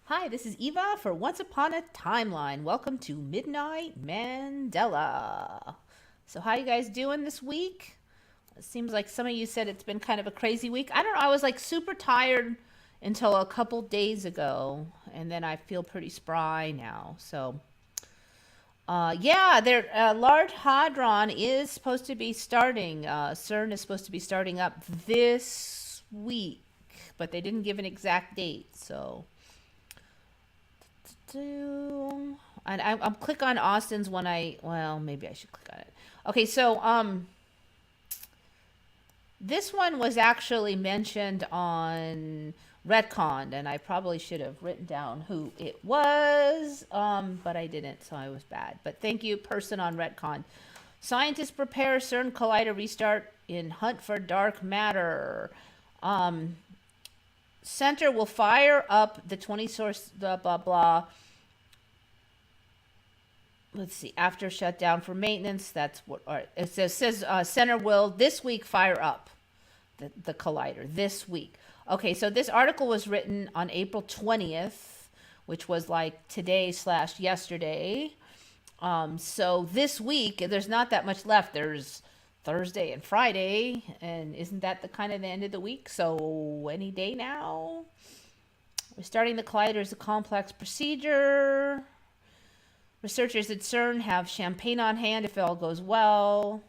Hi, this is Eva for Once Upon a Timeline. Welcome to Midnight Mandela. So how you guys doing this week? It seems like some of you said it's been kind of a crazy week. I don't know, I was like super tired until a couple days ago, and then I feel pretty spry now. So yeah, their Large Hadron is supposed to be starting. CERN is supposed to be starting up this week, but they didn't give an exact date. So and I'm click on Austin's when well, maybe I should click on it. Okay, so this one was actually mentioned on Retcon, and I probably should have written down who it was, but I didn't, so I was bad. But thank you, person on Retcon. Scientists prepare CERN collider restart in hunt for dark matter. Center will fire up the 20 source blah blah blah. Let's see, after shutdown for maintenance. That's what it says. Center will this week fire up the collider this week. Okay, so this article was written on April 20th, which was like today / yesterday. So this week there's not that much left. There's Thursday and Friday, and isn't that the kind of the end of the week? So any day now. Restarting the collider is a complex procedure. Researchers at CERN have champagne on hand if it all goes well.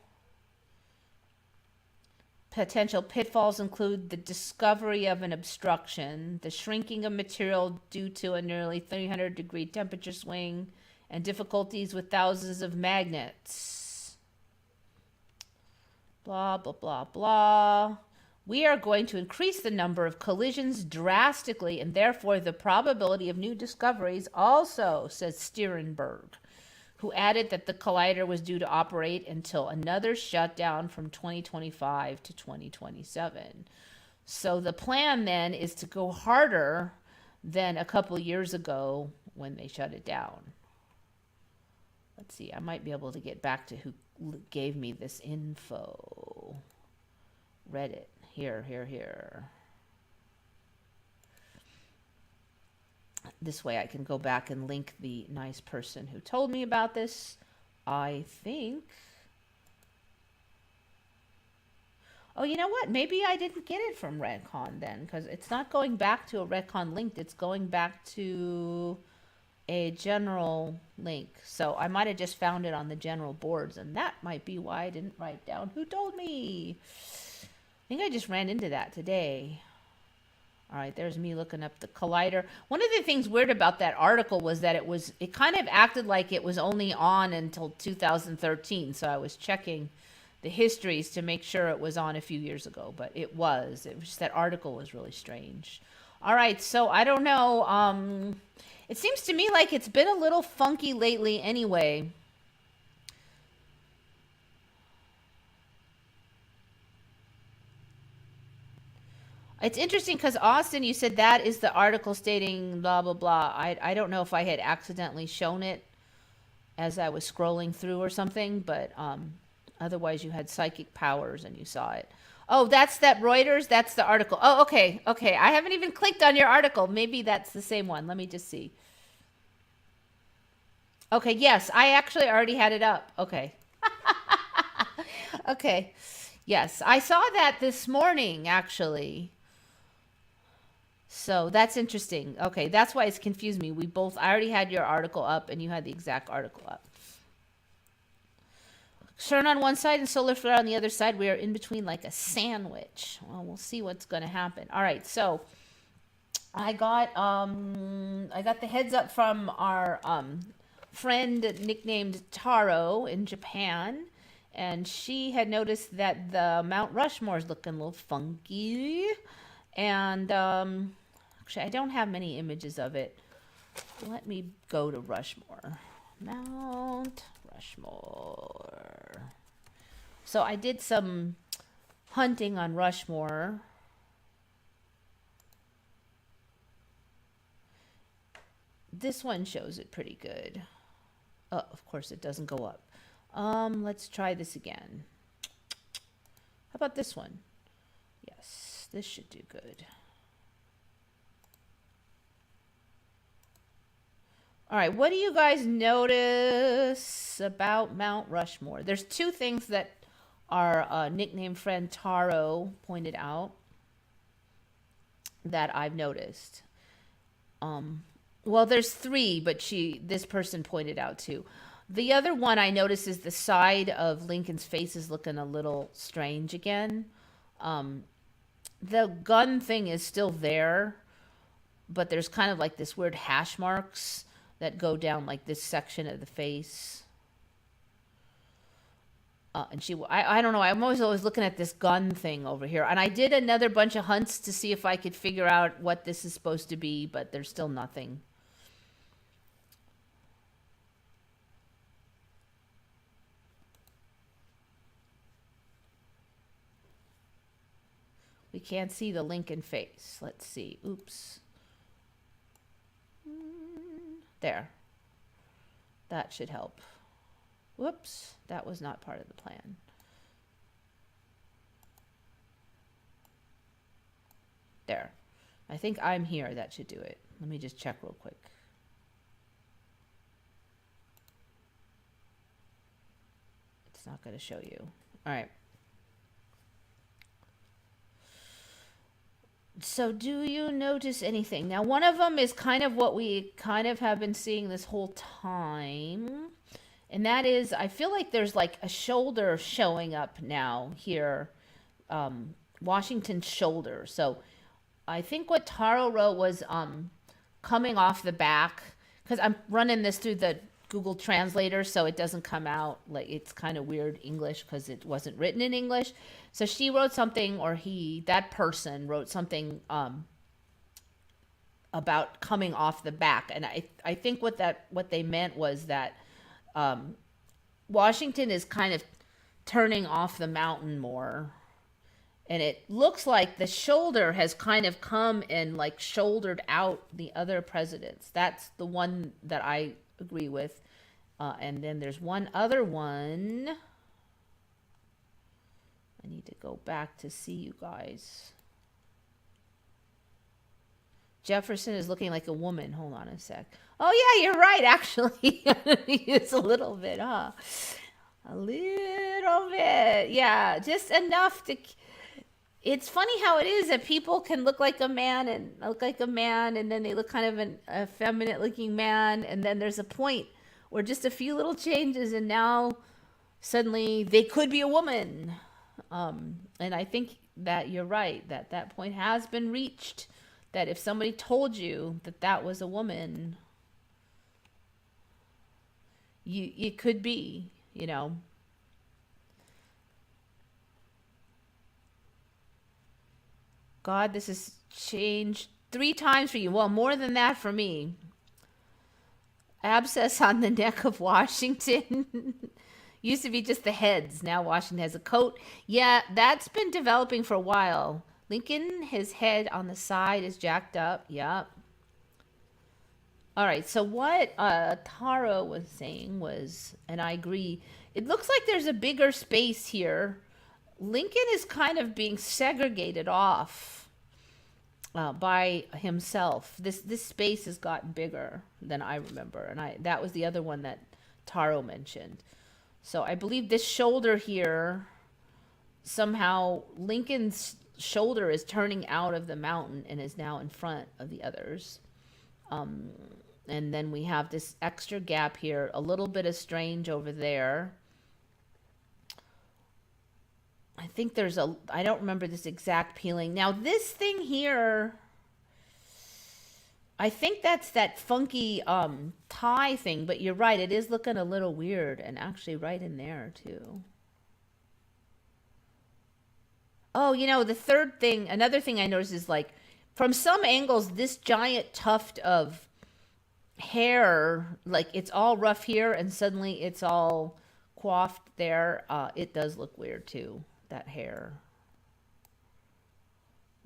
Potential pitfalls include the discovery of an obstruction, the shrinking of material due to a nearly 300-degree temperature swing, and difficulties with thousands of magnets. Blah, blah, blah, blah. We are going to increase the number of collisions drastically, and therefore the probability of new discoveries also, says Stierenberg, who added that the collider was due to operate until another shutdown from 2025 to 2027. So the plan then is to go harder than a couple years ago when they shut it down. Let's see, I might be able to get back to who gave me this info. Reddit. Here. This way I can go back and link the nice person who told me about this. I think. Oh, you know what? Maybe I didn't get it from Redcon then, because it's not going back to a Redcon link. It's going back to a general link. So I might have just found it on the general boards, and that might be why I didn't write down who told me. I think I just ran into that today. All right, there's me looking up the collider. One of the things weird about that article was that it kind of acted like it was only on until 2013. So I was checking the histories to make sure it was on a few years ago, but it was. It was just that article was really strange. All right, so I don't know. It seems to me like it's been a little funky lately anyway. It's interesting because Austin, you said that is the article stating blah, blah, blah. I don't know if I had accidentally shown it as I was scrolling through or something, but otherwise you had psychic powers and you saw it. Oh, that's that Reuters? That's the article. Oh, okay. Okay. I haven't even clicked on your article. Maybe that's the same one. Let me just see. Okay. Yes. I actually already had it up. Okay. Okay. Yes. I saw that this morning, actually. So that's interesting. Okay. That's why it's confused me. I already had your article up and you had the exact article up. CERN on one side and solar flare on the other side. We are in between like a sandwich. Well, we'll see what's going to happen. All right, so I got the heads up from our friend nicknamed Taro in Japan, and she had noticed that the Mt Rushmore is looking a little funky, and actually I don't have many images of it. Let me go to Rushmore. Mount Rushmore. So I did some hunting on Rushmore. This one shows it pretty good. Oh, of course it doesn't go up. Let's try this again. How about this one? Yes, this should do good. All right, what do you guys notice about Mount Rushmore? There's two things that our nickname friend Taro pointed out that I've noticed. Well, there's three, but this person pointed out two. The other one I noticed is the side of Lincoln's face is looking a little strange again. The gun thing is still there, but there's kind of like this weird hash marks that go down like this section of the face. And I don't know. I'm always looking at this gun thing over here. And I did another bunch of hunts to see if I could figure out what this is supposed to be, but there's still nothing. We can't see the Lincoln face. Let's see. Oops. There. That should help. Whoops. That was not part of the plan. There. I think I'm here. That should do it. Let me just check real quick. It's not going to show you. All right. So do you notice anything? Now, one of them is kind of what we kind of have been seeing this whole time. And that is, I feel like there's like a shoulder showing up now here. Washington's shoulder. So I think what Taro wrote was coming off the back. Because I'm running this through the Google Translator, so it doesn't come out like it's kind of weird English because it wasn't written in English. So she wrote something, or that person wrote something about coming off the back, and I think what they meant was that Washington is kind of turning off the mountain more, and it looks like the shoulder has kind of come and like shouldered out the other presidents. That's the one that I agree with. And then there's one other one. I need to go back to see you guys. Jefferson is looking like a woman. Hold on a sec. Oh, yeah, you're right, actually. It's a little bit, huh? A little bit. Yeah, just enough to... It's funny how it is that people can look like a man and look like a man, and then they look kind of an effeminate-looking man, and then there's a point where just a few little changes, and now suddenly they could be a woman. And I think that you're right, that point has been reached, that if somebody told you that was a woman, it could be, you know. God, this has changed 3 times for you. Well, more than that for me. Abscess on the neck of Washington. Used to be just the heads. Now Washington has a coat. Yeah, that's been developing for a while. Lincoln, his head on the side is jacked up. Yep. All right, so what Taro was saying was, and I agree, it looks like there's a bigger space here. Lincoln is kind of being segregated off by himself. This space has gotten bigger than I remember, and that was the other one that Taro mentioned. So I believe this shoulder here, somehow Lincoln's shoulder is turning out of the mountain and is now in front of the others. And then we have this extra gap here, a little bit of strange over there. I think I don't remember this exact peeling. Now this thing here, I think that's that funky tie thing, but you're right, it is looking a little weird, and actually right in there too. Oh, the third thing, another thing I noticed is like, from some angles, this giant tuft of hair, like it's all rough here and suddenly it's all coiffed there. It does look weird too, that hair.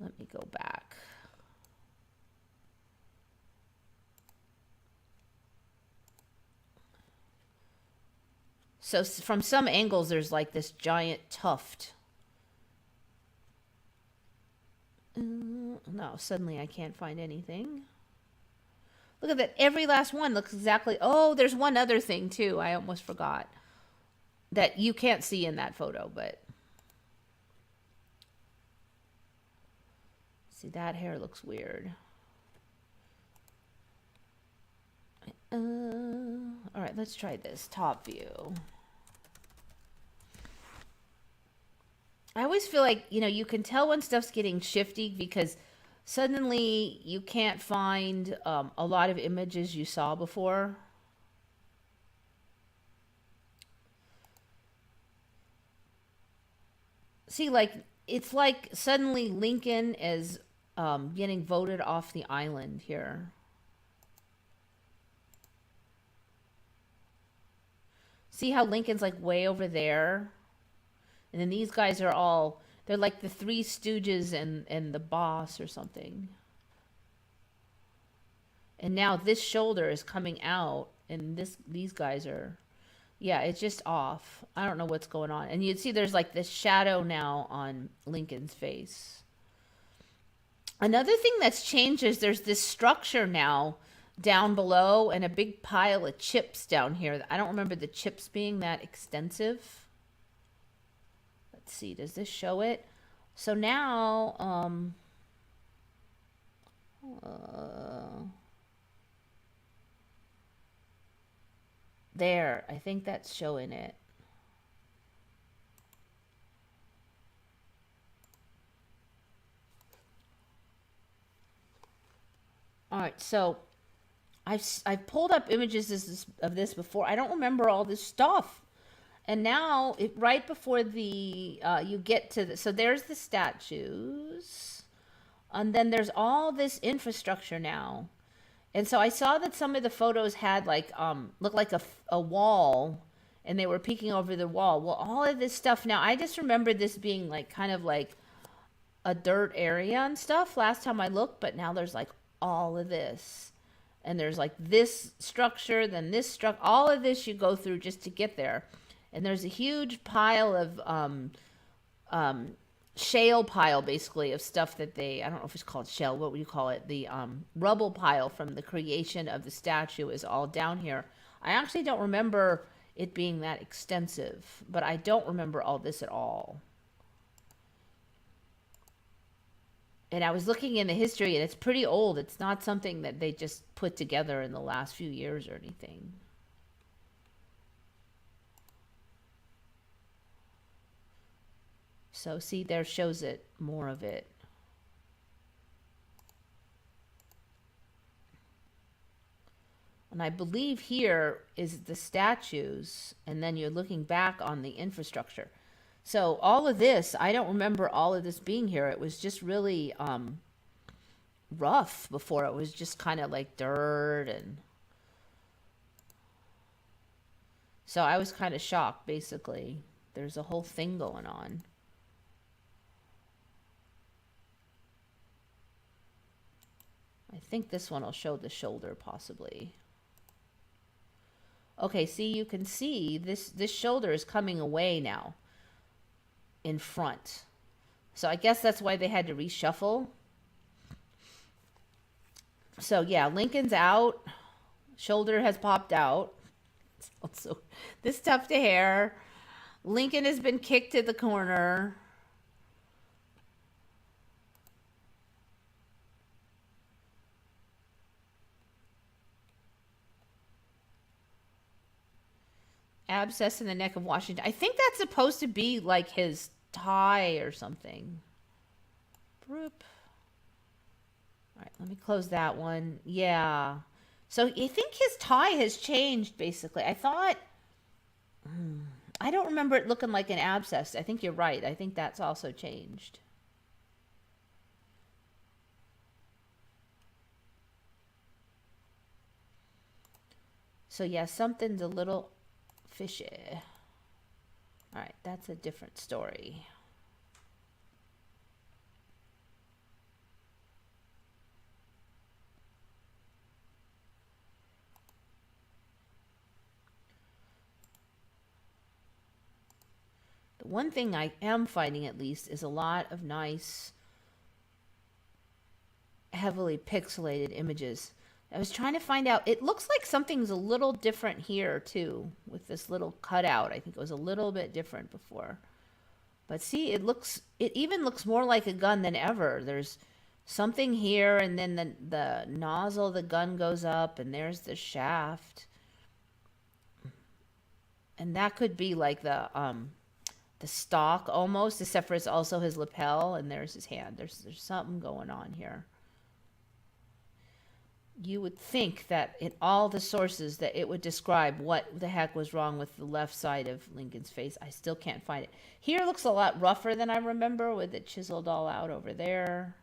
Let me go back. So from some angles, there's like this giant tuft. No, suddenly I can't find anything. Look at that. Every last one looks exactly. Oh, there's one other thing too. I almost forgot that you can't see in that photo, but see, that hair looks weird. All right, let's try this top view. I always feel like, you know, you can tell when stuff's getting shifty because suddenly you can't find a lot of images you saw before. See, like, it's like suddenly Lincoln is getting voted off the island here. See how Lincoln's like way over there? And then these guys are all, they're like the Three Stooges and the boss or something. And now this shoulder is coming out and these guys are, yeah, it's just off. I don't know what's going on. And you'd see there's like this shadow now on Lincoln's face. Another thing that's changed is there's this structure now down below and a big pile of chips down here. I don't remember the chips being that extensive. Let's see, does this show it? So now, there, I think that's showing it. All right, so I've pulled up images of this before. I don't remember all this stuff. And now, right before the you get to the, so there's the statues, and then there's all this infrastructure now. And so I saw that some of the photos had like looked like a wall, and they were peeking over the wall. Well, all of this stuff now, I just remember this being like kind of like a dirt area and stuff last time I looked, but now there's like all of this. And there's like this structure, then this structure, all of this you go through just to get there. And there's a huge pile of shale pile, basically, of stuff that they, I don't know if it's called shale, what would you call it? The rubble pile from the creation of the statue is all down here. I actually don't remember it being that extensive, but I don't remember all this at all. And I was looking in the history, and it's pretty old. It's not something that they just put together in the last few years or anything. So see, there shows it, more of it. And I believe here is the statues, and then you're looking back on the infrastructure. So all of this, I don't remember all of this being here. It was just really rough before. It was just kind of like dirt. And so I was kind of shocked, basically. There's a whole thing going on. I think this one will show the shoulder, possibly. Okay, see, you can see this shoulder is coming away now in front. So I guess that's why they had to reshuffle. So yeah, Lincoln's out. Shoulder has popped out. So this tuft of hair. Lincoln has been kicked to the corner. Abscess in the neck of Washington. I think that's supposed to be like his tie or something. Broop. All right, let me close that one. Yeah. So I think his tie has changed, basically. I thought, I don't remember it looking like an abscess. I think you're right. I think that's also changed. So yeah, something's a little fishy. All right, that's a different story. The one thing I am finding, at least, is a lot of nice, heavily pixelated images. I was trying to find out. It looks like something's a little different here too, with this little cutout. I think it was a little bit different before. But see, it even looks more like a gun than ever. There's something here, and then the nozzle of the gun goes up, and there's the shaft. And that could be like the stock almost, except for it's also his lapel, and there's his hand. There's something going on here. You would think that in all the sources that it would describe what the heck was wrong with the left side of Lincoln's face. I still can't find it. Here looks a lot rougher than I remember, with it chiseled all out over there.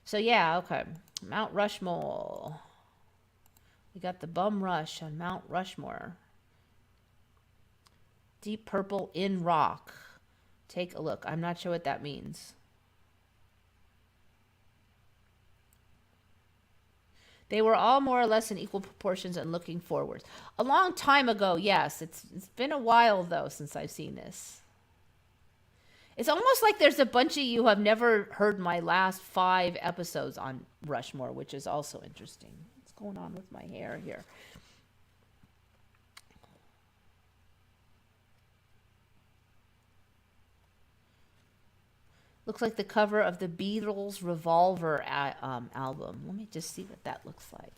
So yeah, okay. Mount Rushmore. We got the bum rush on Mount Rushmore. Deep purple in rock. Take a look. I'm not sure what that means. They were all more or less in equal proportions and looking forwards. A long time ago, yes. It's been a while, though, since I've seen this. It's almost like there's a bunch of you who have never heard my last 5 episodes on Rushmore, which is also interesting. What's going on with my hair here? Looks like the cover of the Beatles' Revolver album. Let me just see what that looks like.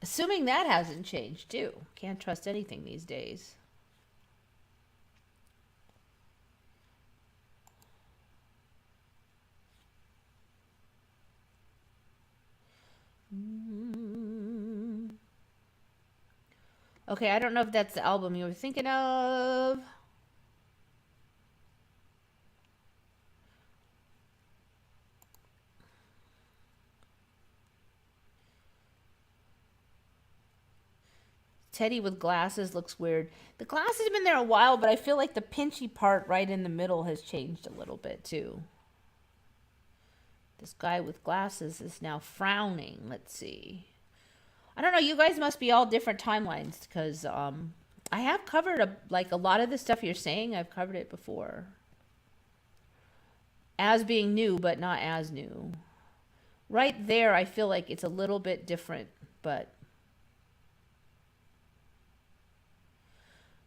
Assuming that hasn't changed, too. Can't trust anything these days. Okay, I don't know if that's the album you were thinking of. Teddy with glasses looks weird. The glasses have been there a while, but I feel like the pinchy part right in the middle has changed a little bit too. This guy with glasses is now frowning. Let's see. I don't know. You guys must be all different timelines, because I have covered a lot of the stuff you're saying. I've covered it before. As being new, but not as new. Right there, I feel like it's a little bit different, but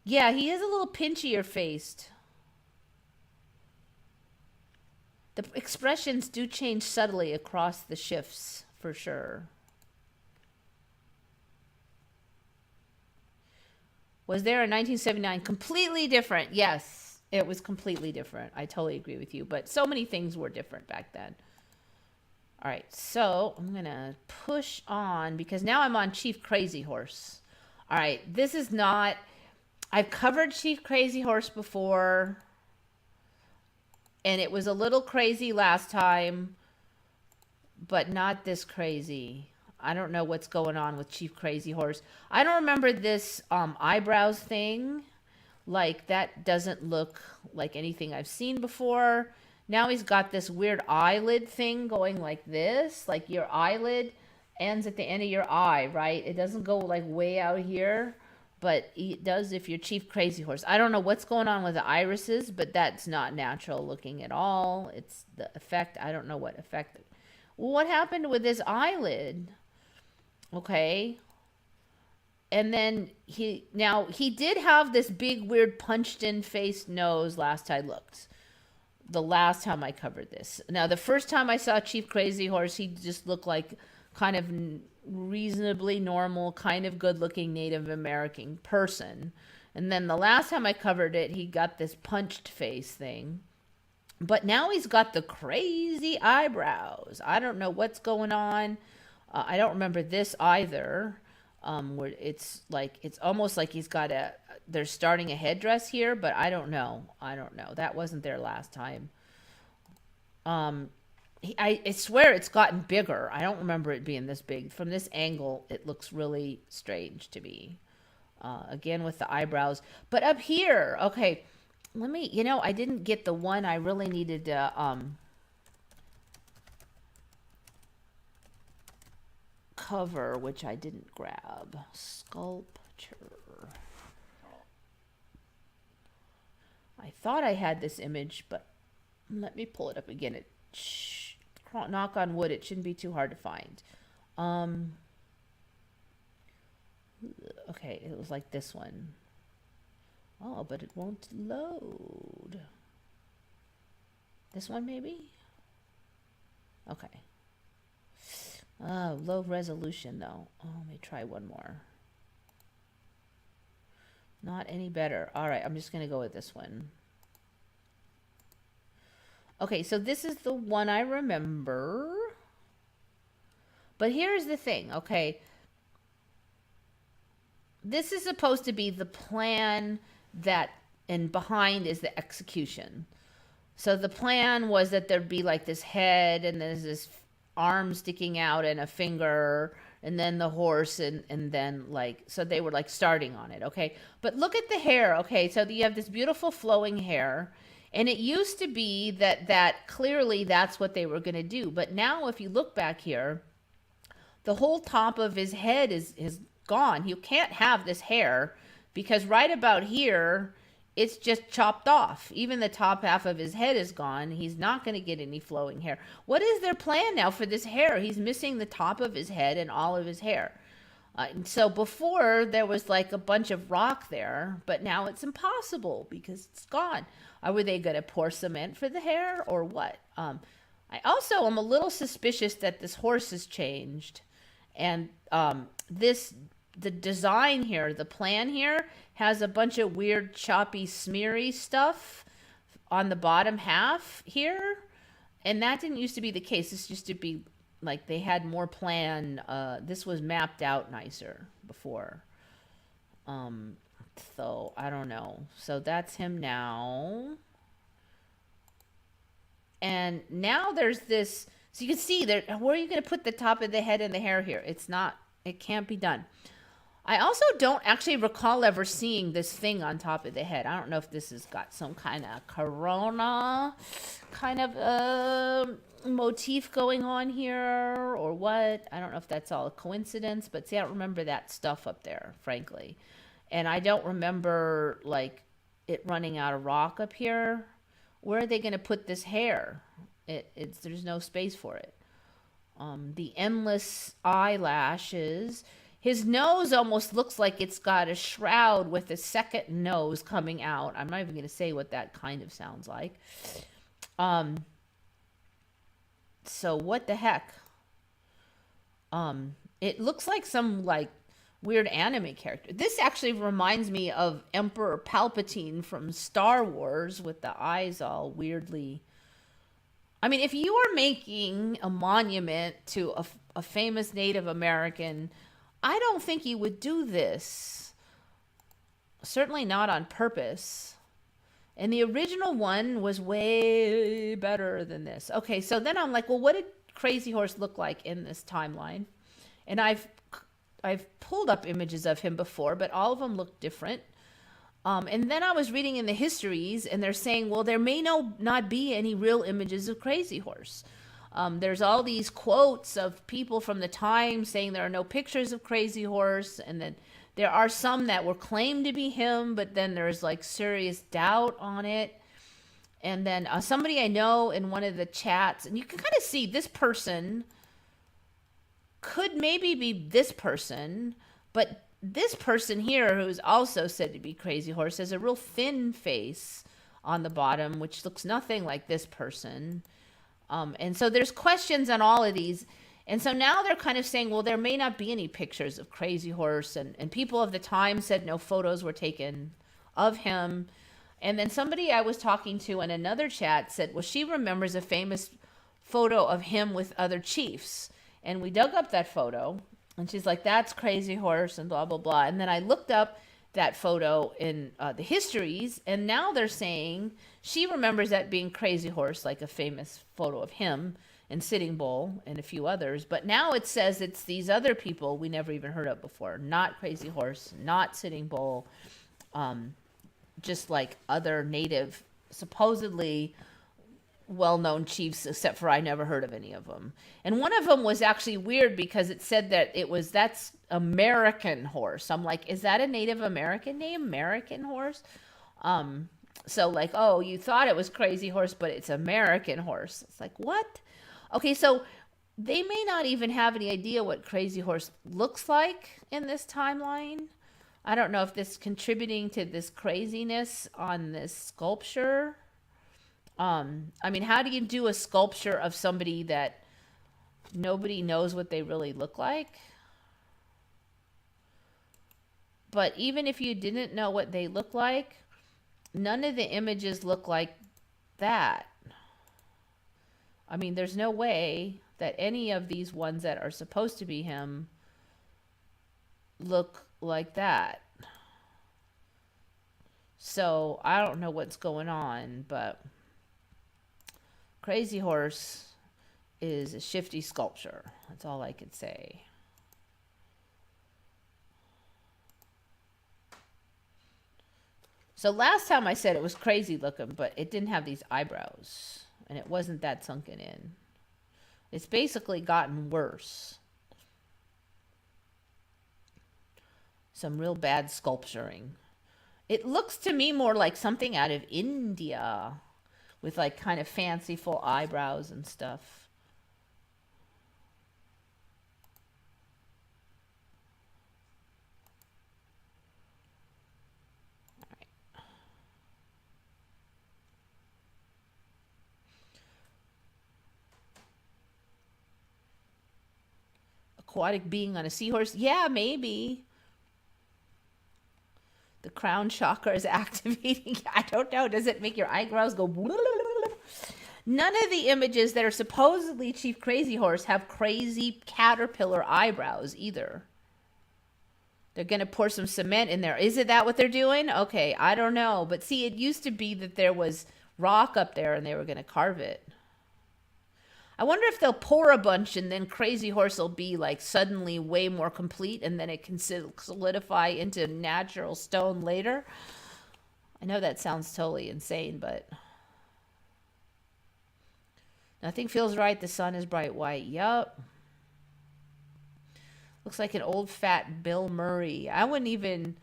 yeah, he is a little pinchier faced. The expressions do change subtly across the shifts, for sure. Was there in 1979? Completely different. Yes, it was completely different. I totally agree with you. But so many things were different back then. All right, so I'm going to push on, because now I'm on Chief Crazy Horse. All right, this is not... I've covered Chief Crazy Horse before, and it was a little crazy last time, but not this crazy. I don't know what's going on with Chief Crazy Horse. I don't remember this eyebrows thing. Like, that doesn't look like anything I've seen before. Now he's got this weird eyelid thing going like this. Like, your eyelid ends at the end of your eye, right? It doesn't go like way out here, but it does if you're Chief Crazy Horse. I don't know what's going on with the irises, but that's not natural looking at all. It's the effect. I don't know what effect. What happened with this eyelid? Okay. And then he did have this big weird punched in face nose last I looked. The last time I covered this. Now, the first time I saw Chief Crazy Horse, he just looked like kind of reasonably normal, kind of good looking Native American person. And then the last time I covered it, he got this punched face thing. But now he's got the crazy eyebrows. I don't know what's going on. I don't remember this either. Where it's almost like he's got they're starting a headdress here, but I don't know. That wasn't there last time. I swear it's gotten bigger. I don't remember it being this big. From this angle, it looks really strange to me. Again, with the eyebrows. But up here, okay, let me, I didn't get the one I really needed to cover, which I didn't grab. Sculpture. I thought I had this image, but let me pull it up again. Knock on wood, it shouldn't be too hard to find. Okay, it was like this one. Oh, but it won't load. This one maybe? Okay. Oh, low resolution though. Oh, let me try one more. Not any better. All right, I'm just going to go with this one. Okay, so this is the one I remember. But here's the thing, okay? This is supposed to be the plan that, and behind is the execution. So the plan was that there'd be like this head, and there's this arm sticking out and a finger, and then the horse, and then like, so they were like starting on it, okay? But look at the hair, okay? So you have this beautiful flowing hair, and it used to be that clearly that's what they were going to do. But now if you look back here, the whole top of his head is gone. You can't have this hair because right about here, it's just chopped off. Even the top half of his head is gone. He's not going to get any flowing hair. What is their plan now for this hair? He's missing the top of his head and all of his hair. So before there was like a bunch of rock there, but now it's impossible because it's gone. Were they going to pour cement for the hair or what? I also am a little suspicious that this horse has changed. And the design here, the plan here, has a bunch of weird choppy smeary stuff on the bottom half here, and that didn't used to be the case. This used to be like they had more plan. This was mapped out nicer before. So I don't know. So that's him now, and now there's this. So you can see there. Where are you going to put the top of the head and the hair here? It's not. It can't be done. I also don't actually recall ever seeing this thing on top of the head. I don't know if this has got some kind of corona kind of motif going on here or what. I don't know if that's all a coincidence, but see, I don't remember that stuff up there, frankly. And I don't remember like it running out of rock up here. Where are they going to put this hair? There's no space for it. The endless eyelashes. His nose almost looks like it's got a shroud with a second nose coming out. I'm not even going to say what that kind of sounds like. So what the heck? It looks like some like weird anime character. This actually reminds me of Emperor Palpatine from Star Wars with the eyes all weirdly. I mean, if you are making a monument to a famous Native American, I don't think you would do this. Certainly not on purpose. And the original one was way better than this. Okay, so then I'm like, well, what did Crazy Horse look like in this timeline? And I've pulled up images of him before, but all of them look different. And then I was reading in the histories, and they're saying, well, there may not be any real images of Crazy Horse. There's all these quotes of people from the time saying there are no pictures of Crazy Horse, and then there are some that were claimed to be him, but then there's like serious doubt on it. And then somebody I know in one of the chats, and you can kind of see this person could maybe be this person, but this person here, who's also said to be Crazy Horse, has a real thin face on the bottom, which looks nothing like this person. And so there's questions on all of these. And so now they're kind of saying, well, there may not be any pictures of Crazy Horse. And people of the time said no photos were taken of him. And then somebody I was talking to in another chat said, well, she remembers a famous photo of him with other chiefs. And we dug up that photo. And she's like, that's Crazy Horse and blah, blah, blah. And then I looked up that photo in the histories. And now they're saying she remembers that being Crazy Horse, like a famous photo of him and Sitting Bull and a few others. But now it says it's these other people we never even heard of before. Not Crazy Horse, not Sitting Bull, just like other native, supposedly well-known chiefs, except for I never heard of any of them. And one of them was actually weird because it said that that's American Horse. I'm like, is that a Native American name? American Horse? So like, oh, you thought it was Crazy Horse, but it's American Horse. It's like, what? Okay, so they may not even have any idea what Crazy Horse looks like in this timeline. I don't know if this is contributing to this craziness on this sculpture. I mean, how do you do a sculpture of somebody that nobody knows what they really look like? But even if you didn't know what they look like, none of the images look like that. I mean, there's no way that any of these ones that are supposed to be him look like that. So I don't know what's going on, but Crazy Horse is a shifty sculpture. That's all I could say. So last time I said it was crazy looking, but it didn't have these eyebrows, and it wasn't that sunken in. It's basically gotten worse. Some real bad sculpturing. It looks to me more like something out of India with like kind of fanciful eyebrows and stuff. Aquatic being on a seahorse? Yeah, maybe. The crown chakra is activating. I don't know. Does it make your eyebrows go? None of the images that are supposedly Chief Crazy Horse have crazy caterpillar eyebrows either. They're going to pour some cement in there. Is it that what they're doing? Okay, I don't know. But see, it used to be that there was rock up there and they were going to carve it. I wonder if they'll pour a bunch and then Crazy Horse will be like suddenly way more complete and then it can solidify into natural stone later. I know that sounds totally insane, but nothing feels right. The sun is bright white. Yup. Looks like an old fat Bill Murray. I don't even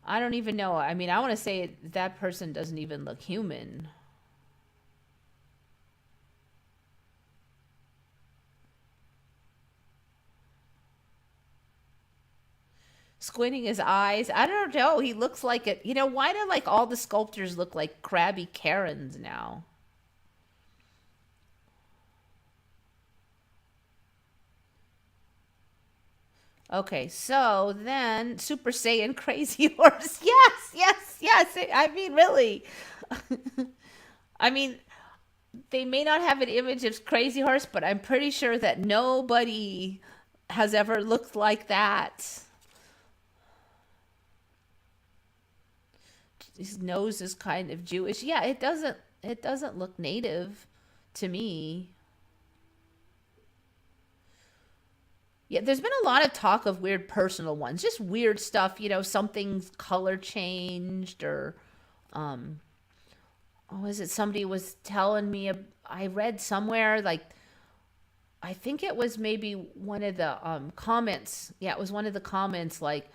know. I mean, I want to say that person doesn't even look human. Squinting his eyes. I don't know. He looks like it. You know, why do like all the sculptors look like crabby Karens now? Okay, so then Super Saiyan Crazy Horse. Yes, yes, yes. I mean, really. I mean, they may not have an image of Crazy Horse, but I'm pretty sure that nobody has ever looked like that. His nose is kind of Jewish. Yeah, it doesn't look native to me. Yeah, there's been a lot of talk of weird personal ones, just weird stuff, you know, something's color changed or um oh, is it somebody was telling me I read somewhere like I think it was maybe one of the comments. Yeah, it was one of the comments like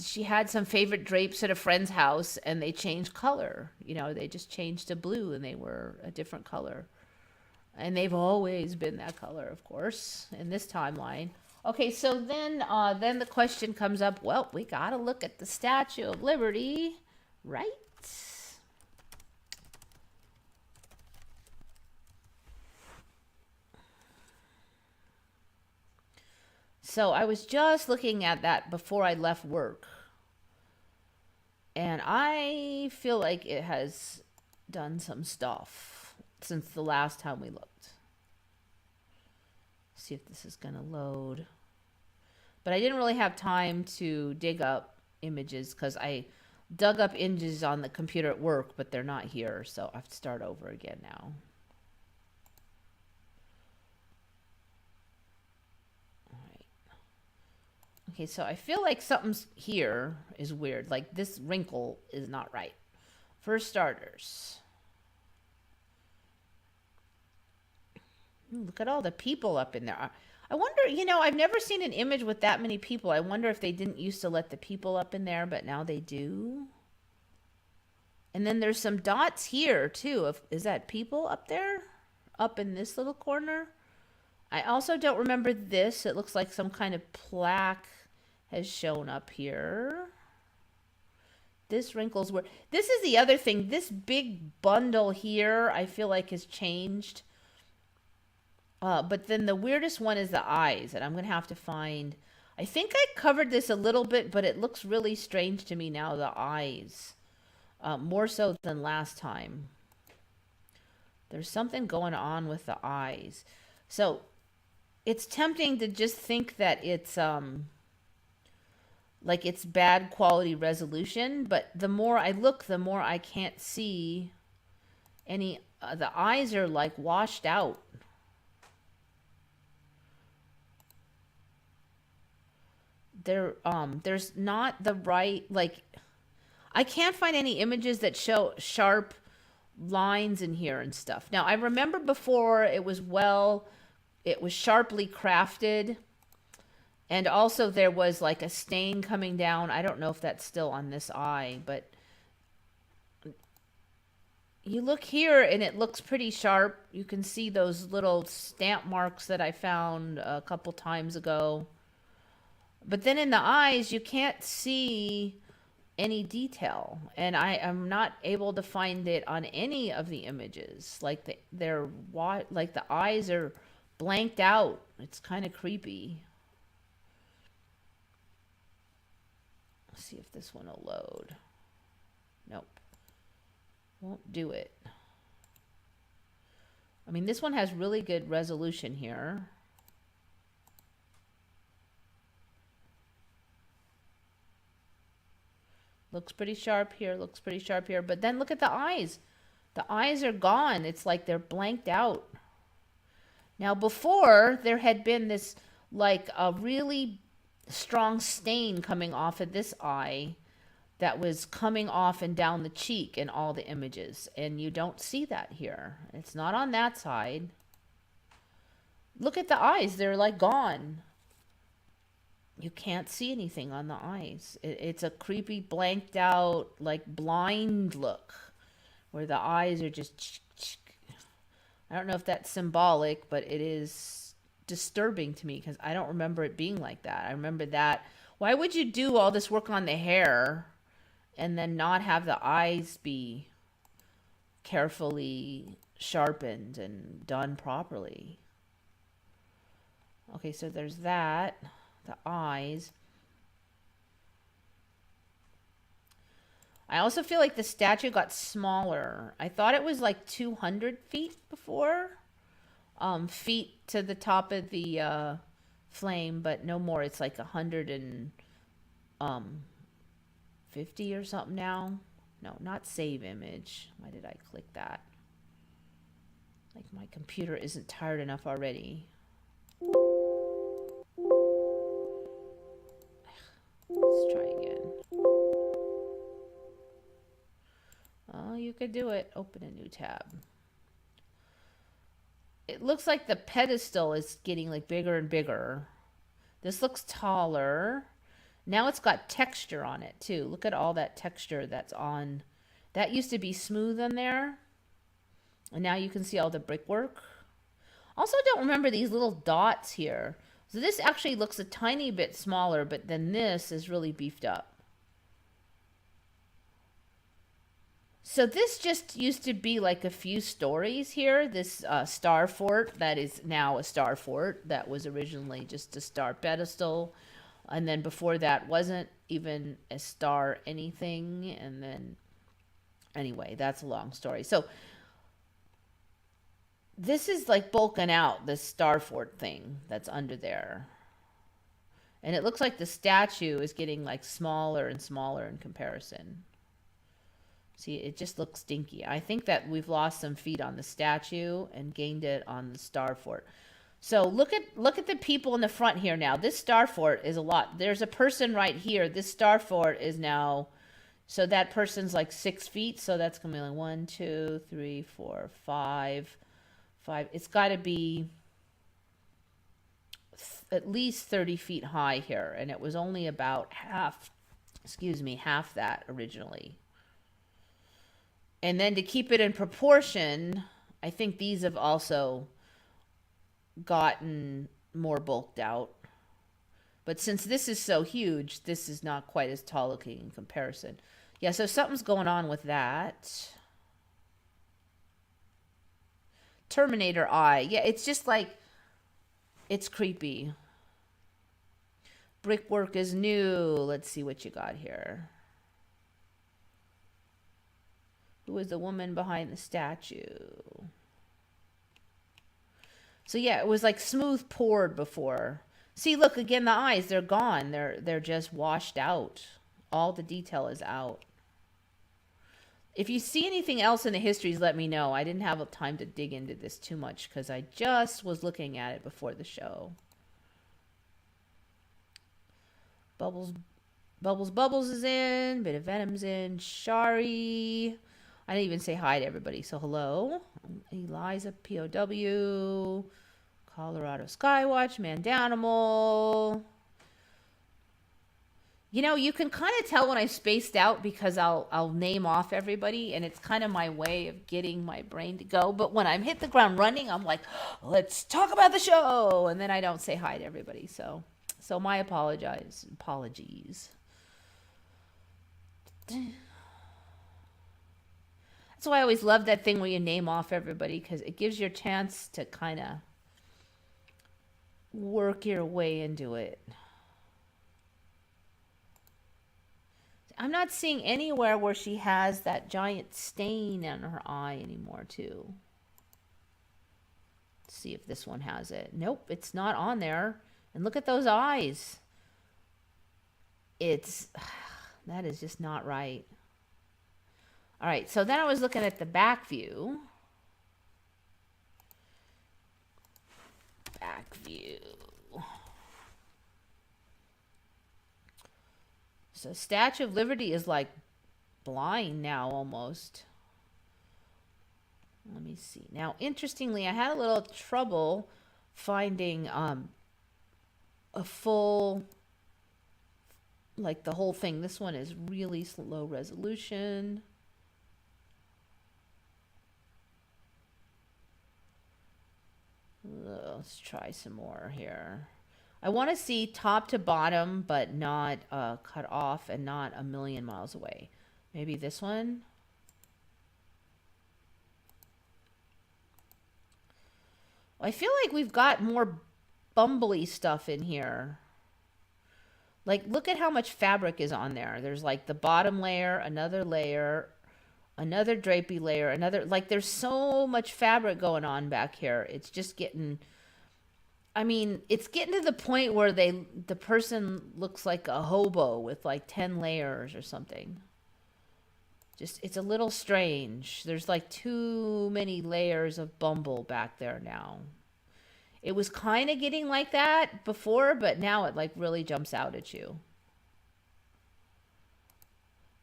she had some favorite drapes at a friend's house and they changed color. You know, they just changed to blue and they were a different color. And they've always been that color, of course, in this timeline. Okay, so then the question comes up, well, we got to look at the Statue of Liberty, right? So I was just looking at that before I left work. And I feel like it has done some stuff since the last time we looked. See if this is going to load. But I didn't really have time to dig up images because I dug up images on the computer at work, but they're not here. So I have to start over again now. All right. Okay, so I feel like something's here is weird. Like this wrinkle is not right. For starters. Look at all the people up in there. I wonder, you know, I've never seen an image with that many people. I wonder if they didn't used to let the people up in there, but now they do. And then there's some dots here too. Is that people up there? Up in this little corner? I also don't remember this. It looks like some kind of plaque has shown up here. This wrinkles were... This is the other thing. This big bundle here, I feel like has changed. But then the weirdest one is the eyes. And I'm going to have to find... I think I covered this a little bit, but it looks really strange to me now, the eyes. More so than last time. There's something going on with the eyes. So it's tempting to just think that it's like it's bad quality resolution, but the more I look, the more I can't see any. The eyes are like washed out. There's not the right, like, I can't find any images that show sharp lines in here and stuff. Now, I remember before it was sharply crafted. And also there was like a stain coming down. I don't know if that's still on this eye, but you look here and it looks pretty sharp. You can see those little stamp marks that I found a couple times ago. But then in the eyes, you can't see any detail, and I am not able to find it on any of the images. Like they're like the eyes are blanked out. It's kind of creepy. Let's see if this one will load. Nope, won't do it. I mean, this one has really good resolution here. Looks pretty sharp here, looks pretty sharp here. But then look at the eyes. The eyes are gone. It's like they're blanked out. Now before, there had been this like a really strong stain coming off of this eye that was coming off and down the cheek in all the images. And you don't see that here. It's not on that side. Look at the eyes. They're like gone. You can't see anything on the eyes. It's a creepy, blanked out, like blind look where the eyes are just... I don't know if that's symbolic, but it is disturbing to me because I don't remember it being like that. I remember that. Why would you do all this work on the hair and then not have the eyes be carefully sharpened and done properly? Okay, so there's that. The eyes. I also feel like the statue got smaller. I thought it was like 200 feet before. Feet to the top of the flame, but no more. It's like 150 or something now. No, not save image. Why did I click that? Like my computer isn't tired enough already. Let's try again. Oh, you could do it. Open a new tab. It looks like the pedestal is getting like bigger and bigger. This looks taller. Now it's got texture on it too. Look at all that texture that's on. That used to be smooth in there. And now you can see all the brickwork. Also don't remember these little dots here. So this actually looks a tiny bit smaller, but then this is really beefed up. So this just used to be like a few stories here. This star fort that is now a star fort that was originally just a star pedestal. And then before that wasn't even a star anything. And then, anyway, that's a long story. So this is like bulking out, this star fort thing that's under there. And it looks like the statue is getting like smaller and smaller in comparison. See, it just looks stinky. I think that we've lost some feet on the statue and gained it on the star fort. So look at the people in the front here now. This star fort is a lot. There's a person right here. This star fort is now, so that person's like 6 feet. So that's gonna be like 1, 2, 3, 4, 5. It's got to be at least 30 feet high here, and it was only about half that originally. And then to keep it in proportion, I think these have also gotten more bulked out. But since this is so huge, this is not quite as tall looking in comparison. Yeah, so something's going on with that. Terminator eye. Yeah, it's just like, it's creepy. Brickwork is new. Let's see what you got here. Who is the woman behind the statue? So yeah, it was like smooth poured before. See, look, again, the eyes, they're gone. They're just washed out. All the detail is out. If you see anything else in the histories, let me know. I didn't have time to dig into this too much because I just was looking at it before the show. Bubbles is in. Bit of Venom's in. Shari. I didn't even say hi to everybody, so hello. Eliza, POW. Colorado Skywatch, Mandanimal. You know, you can kind of tell when I spaced out because I'll name off everybody, and it's kind of my way of getting my brain to go. But when I'm hit the ground running, I'm like, let's talk about the show, and then I don't say hi to everybody. So my apologies. That's why I always love that thing where you name off everybody, because it gives you a chance to kind of work your way into it. I'm not seeing anywhere where she has that giant stain on her eye anymore, too. Let's see if this one has it. Nope, it's not on there. And look at those eyes. That is just not right. All right, so then I was looking at the back view. Back view. So Statue of Liberty is like blind now almost. Let me see. Now, interestingly, I had a little trouble finding a full, like the whole thing. This one is really low resolution. Let's try some more here. I want to see top to bottom, but not cut off and not a million miles away. Maybe this one. I feel like we've got more bumbly stuff in here. Like, look at how much fabric is on there. There's like the bottom layer, another drapey layer, another, like there's so much fabric going on back here. It's just getting, I mean, it's getting to the point where the person looks like a hobo with like 10 layers or something. Just, it's a little strange. There's like too many layers of bumble back there now. It was kind of getting like that before, but now it like really jumps out at you.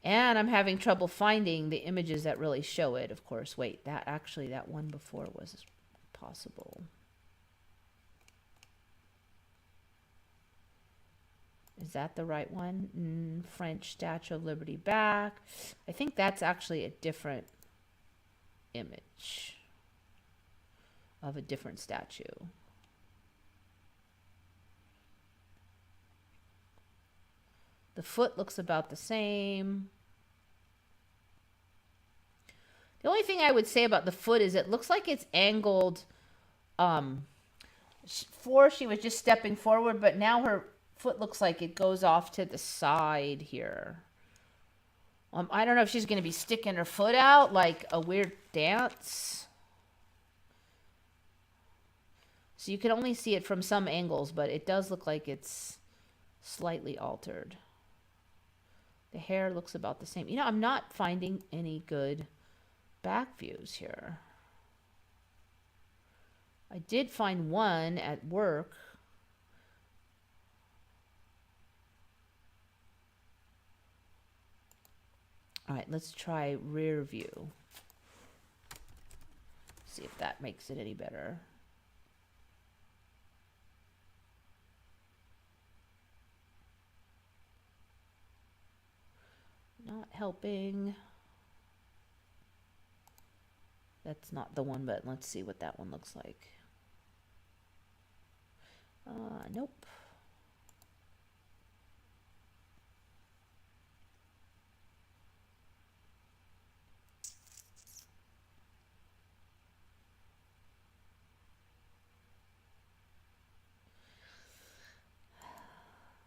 And I'm having trouble finding the images that really show it, of course. Wait, that one before was possible. Is that the right one? French Statue of Liberty back. I think that's actually a different image of a different statue. The foot looks about the same. The only thing I would say about the foot is it looks like it's angled. Before she was just stepping forward, but now her foot looks like it goes off to the side here. I don't know if she's going to be sticking her foot out like a weird dance. So you can only see it from some angles, but it does look like it's slightly altered. The hair looks about the same. You know, I'm not finding any good back views here. I did find one at work. All right, let's try rear view. See if that makes it any better. Not helping. That's not the one, but let's see what that one looks like. Nope.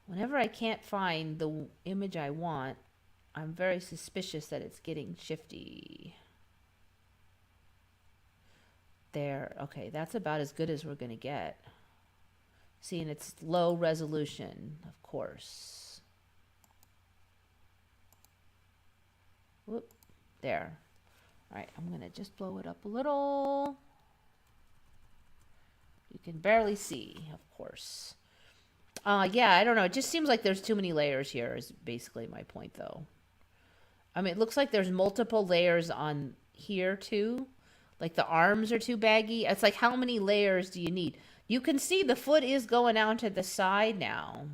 Whenever I can't find the image I want, I'm very suspicious that it's getting shifty. There. Okay, that's about as good as we're going to get. See, and it's low resolution, of course. Whoop. There. All right, I'm going to just blow it up a little. You can barely see, of course. Yeah, I don't know. It just seems like there's too many layers here is basically my point, though. I mean, it looks like there's multiple layers on here, too. Like the arms are too baggy. It's like, how many layers do you need? You can see the foot is going out to the side now.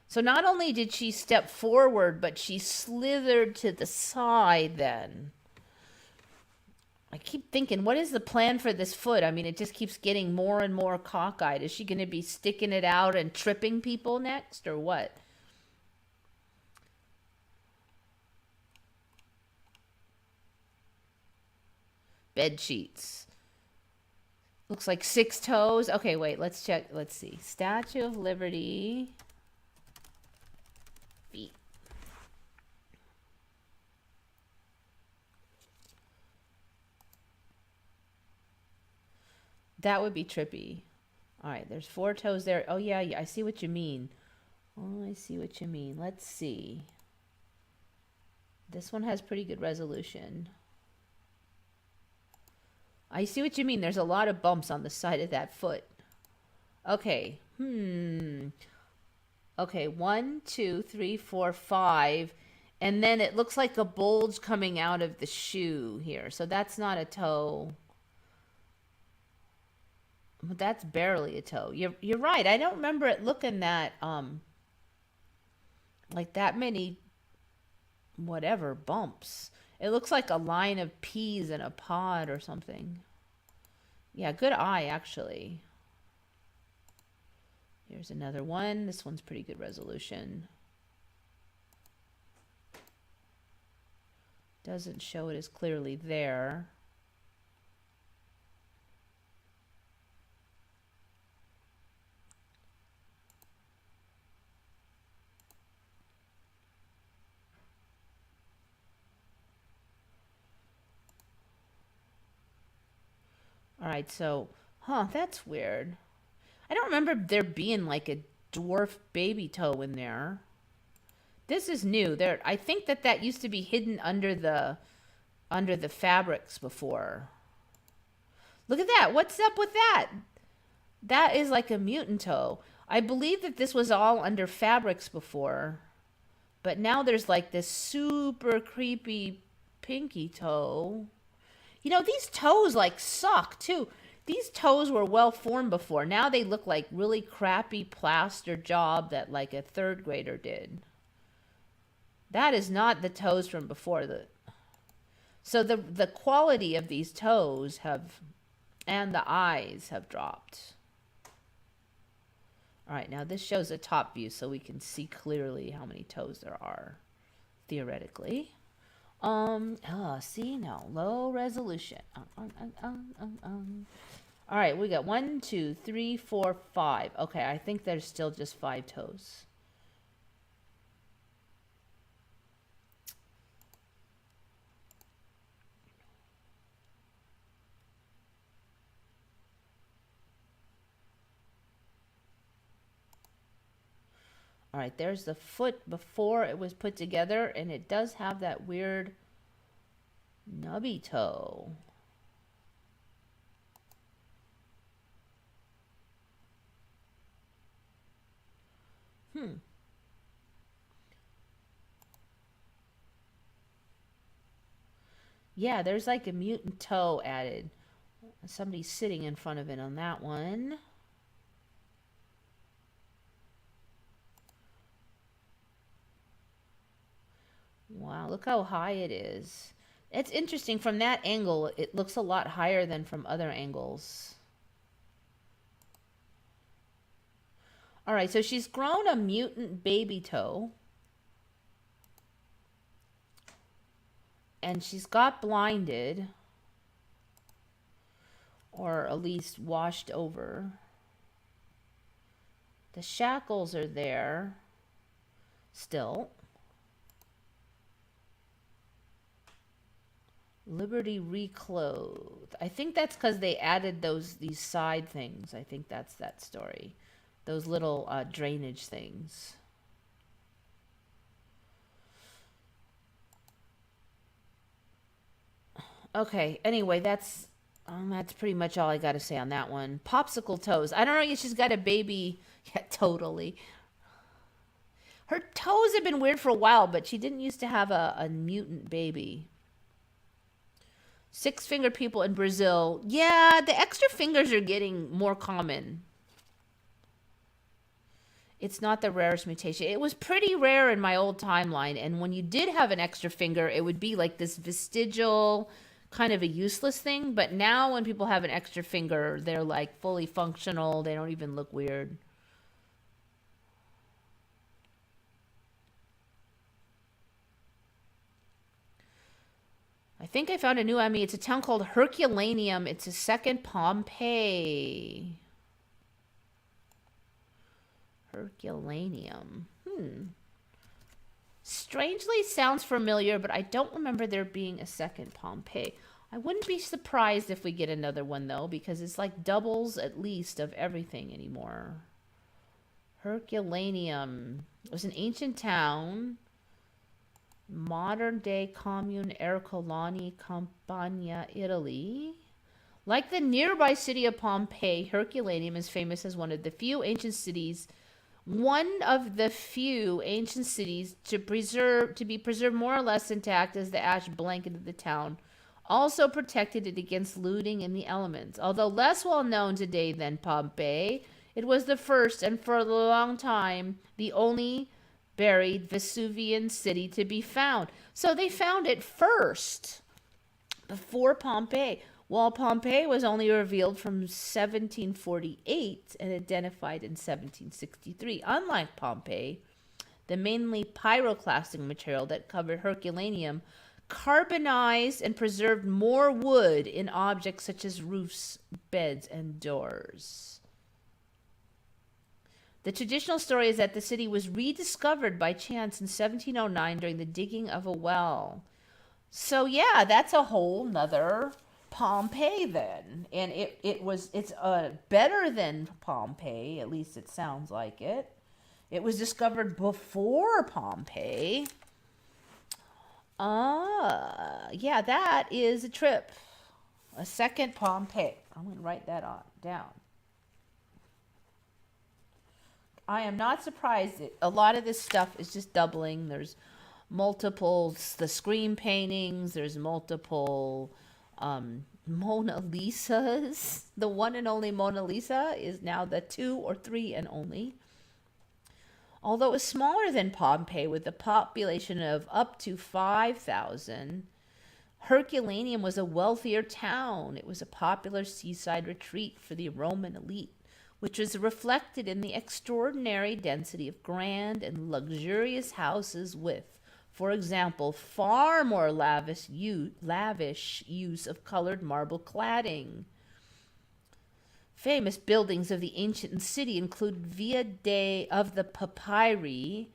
So not only did she step forward, but she slithered to the side then. I keep thinking, what is the plan for this foot? I mean, it just keeps getting more and more cockeyed. Is she going to be sticking it out and tripping people next, or what? Bed sheets. Looks like 6 toes. Okay, wait, let's check. Let's see. Statue of Liberty. Feet. That would be trippy. All right, there's 4 toes there. Oh, yeah, I see what you mean. Oh, I see what you mean. Let's see. This one has pretty good resolution. I see what you mean. There's a lot of bumps on the side of that foot. Okay. Okay, 1, 2, 3, 4, 5. And then it looks like a bulge coming out of the shoe here. So that's not a toe. But that's barely a toe. You're right. I don't remember it looking that like that many whatever bumps. It looks like a line of peas in a pod or something. Yeah, good eye actually. Here's another one. This one's pretty good resolution. Doesn't show it as clearly there. All right, so, that's weird. I don't remember there being like a dwarf baby toe in there. This is new. There, I think that used to be hidden under the fabrics before. Look at that. What's up with that? That is like a mutant toe. I believe that this was all under fabrics before, but now there's like this super creepy pinky toe. You know, these toes like suck too. These toes were well formed before. Now they look like really crappy plaster job that like a 3rd grader did. That is not the toes from before. So the quality of these toes have, and the eyes have dropped. All right, now this shows a top view so we can see clearly how many toes there are, theoretically. See now, low resolution. All right, we got 1, 2, 3, 4, 5. Okay, I think there's still just 5 toes. All right, there's the foot before it was put together, and it does have that weird nubby toe. Yeah, there's like a mutant toe added. Somebody's sitting in front of it on that one. Wow, look how high it is. It's interesting from that angle. It looks a lot higher than from other angles. All right, so she's grown a mutant baby toe. And she's got blinded. Or at least washed over. The shackles are there still. Liberty reclothed. I think that's because they added these side things. I think that's that story. Those little drainage things. Okay, anyway, that's pretty much all I got to say on that one. Popsicle toes. I don't know if she's got a baby. Yeah, totally. Her toes have been weird for a while, but she didn't used to have a mutant baby. Six-fingered people in Brazil. Yeah, the extra fingers are getting more common. It's not the rarest mutation. It was pretty rare in my old timeline, and when you did have an extra finger, it would be like this vestigial, kind of a useless thing. But now when people have an extra finger, they're like fully functional. They don't even look weird. I think I found a new Emmy. It's a town called Herculaneum. It's a second Pompeii. Herculaneum. Strangely sounds familiar, but I don't remember there being a second Pompeii. I wouldn't be surprised if we get another one, though, because it's like doubles at least of everything anymore. Herculaneum. It was an ancient town. Modern day commune Ercolani, Campania, Italy. Like the nearby city of Pompeii, Herculaneum is famous as one of the few ancient cities to be preserved more or less intact as the ash blanketed the town. Also protected it against looting in the elements. Although less well known today than Pompeii, it was the first and for a long time the only buried Vesuvian city to be found. So they found it first before Pompeii. While Pompeii was only revealed from 1748 and identified in 1763. Unlike Pompeii, the mainly pyroclastic material that covered Herculaneum carbonized and preserved more wood in objects such as roofs, beds, and doors. The traditional story is that the city was rediscovered by chance in 1709 during the digging of a well. So yeah, that's a whole nother Pompeii then. And it's better than Pompeii, at least it sounds like it. It was discovered before Pompeii. Yeah, that is a trip. A second Pompeii. I'm going to write that down. I am not surprised. A lot of this stuff is just doubling. There's multiples, the screen paintings. There's multiple Mona Lisas. The one and only Mona Lisa is now the 2 or 3 and only. Although it was smaller than Pompeii with a population of up to 5,000, Herculaneum was a wealthier town. It was a popular seaside retreat for the Roman elite, which was reflected in the extraordinary density of grand and luxurious houses with, for example, far more lavish use of colored marble cladding. Famous buildings of the ancient city include Via of the Papyri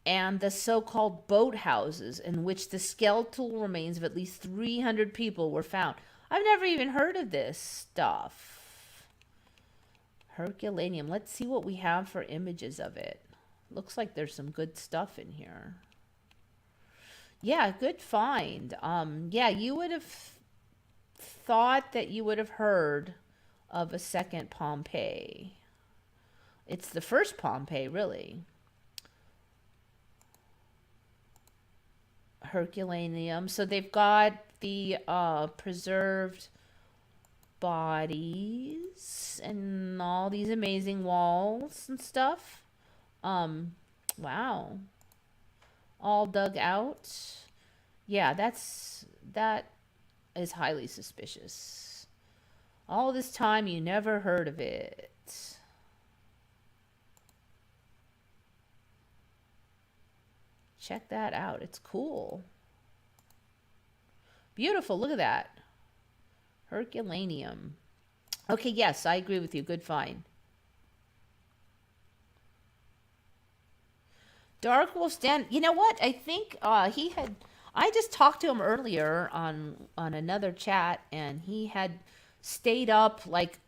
and the so-called boat houses, in which the skeletal remains of at least 300 people were found. I've never even heard of this stuff. Herculaneum. Let's see what we have for images of it. Looks like there's some good stuff in here. Yeah, good find. Yeah, you would have thought that you would have heard of a second Pompeii. It's the first Pompeii, really. Herculaneum. So they've got the preserved bodies and all these amazing walls and stuff. Wow. All dug out. Yeah, that is highly suspicious. All this time you never heard of it. Check that out. It's cool. Beautiful. Look at that. Herculaneum. Okay, yes, I agree with you. Good find. Dark Wolf's Den. You know what? I think he had. I just talked to him earlier on another chat, and he had stayed up like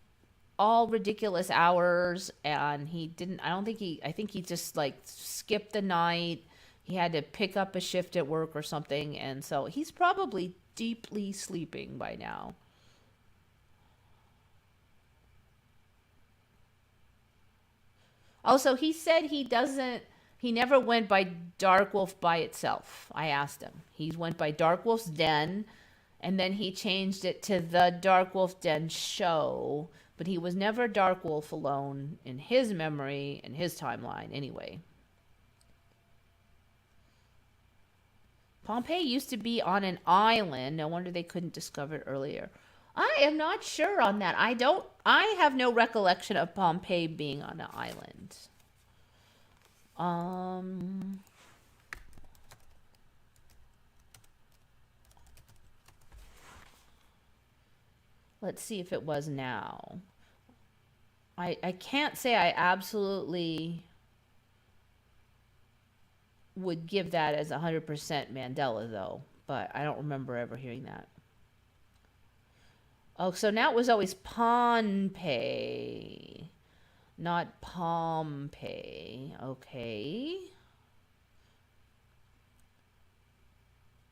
all ridiculous hours, and he didn't. I don't think he. I think he just like skipped the night. He had to pick up a shift at work or something, and so he's probably deeply sleeping by now. Also, he said he never went by Dark Wolf by itself. I asked him. He went by Dark Wolf's Den, and then he changed it to the Dark Wolf Den show, but he was never Dark Wolf alone in his memory, in his timeline, anyway. Pompeii used to be on an island. No wonder they couldn't discover it earlier. I am not sure on that. I have no recollection of Pompeii being on an island. Um, let's see if it was now. I can't say I absolutely would give that as 100% Mandela, though, but I don't remember ever hearing that. Oh, so now it was always Pompeii, not Pompeii. Okay.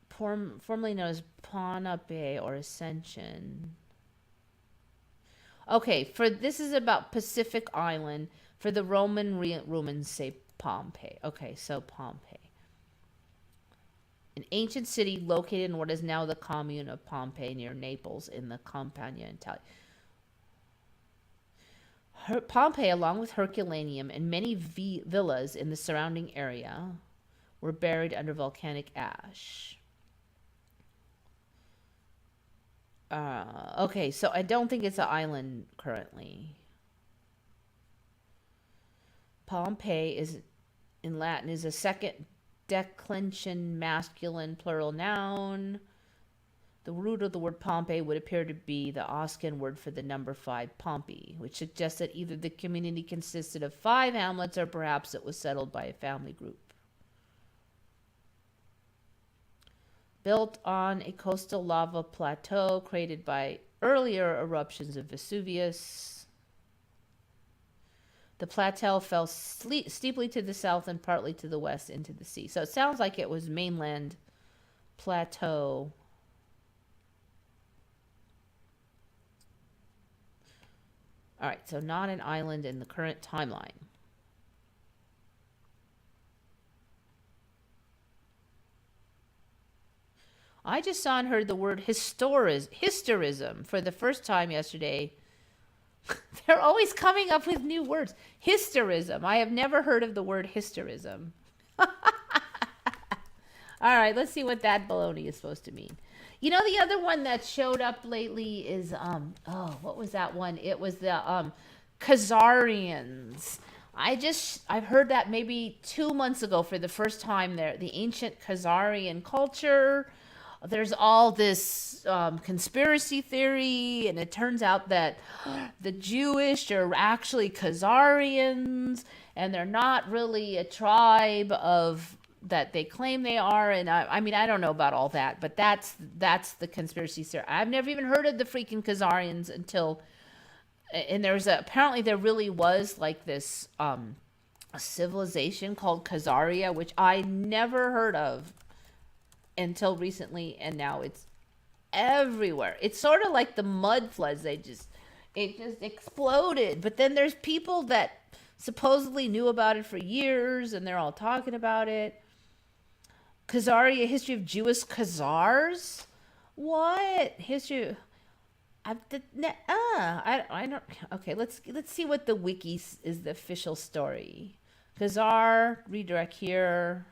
Formerly known as Pompeii or Ascension. Okay, this is about Pacific Island. For the Romans say Pompeii. Okay, so Pompeii. An ancient city located in what is now the commune of Pompeii near Naples in the Campania in Italy. Pompeii, along with Herculaneum and many villas in the surrounding area, were buried under volcanic ash. Okay, so I don't think it's an island currently. Pompeii is in Latin is a second declension masculine plural noun. The root of the word Pompeii would appear to be the Oscan word for the number 5, Pompeii, which suggests that either the community consisted of 5 hamlets or perhaps it was settled by a family group. Built on a coastal lava plateau created by earlier eruptions of Vesuvius. The plateau fell steeply to the south and partly to the west into the sea. So it sounds like it was mainland plateau. All right, so not an island in the current timeline. I just saw and heard the word hysterism for the first time yesterday. They're always coming up with new words. Hysterism. I have never heard of the word hysterism. All right, let's see what that baloney is supposed to mean. You know, the other one that showed up lately is, what was that one? It was the Khazarians. I've heard that maybe 2 months ago for the first time there. The ancient Khazarian culture. There's all this conspiracy theory, and it turns out that the Jewish are actually Khazarians, and they're not really a tribe of that they claim they are. And I mean, I don't know about all that, but that's the conspiracy theory. I've never even heard of the freaking Khazarians until, and apparently there really was like this a civilization called Khazaria, which I never heard of until recently, and now it's everywhere. It's sort of like the mud floods. It just exploded. But then there's people that supposedly knew about it for years, and they're all talking about it. Khazaria, history of Jewish Khazars? What history? I don't. Okay, let's see what the wiki is. The official story. Khazar, redirect here.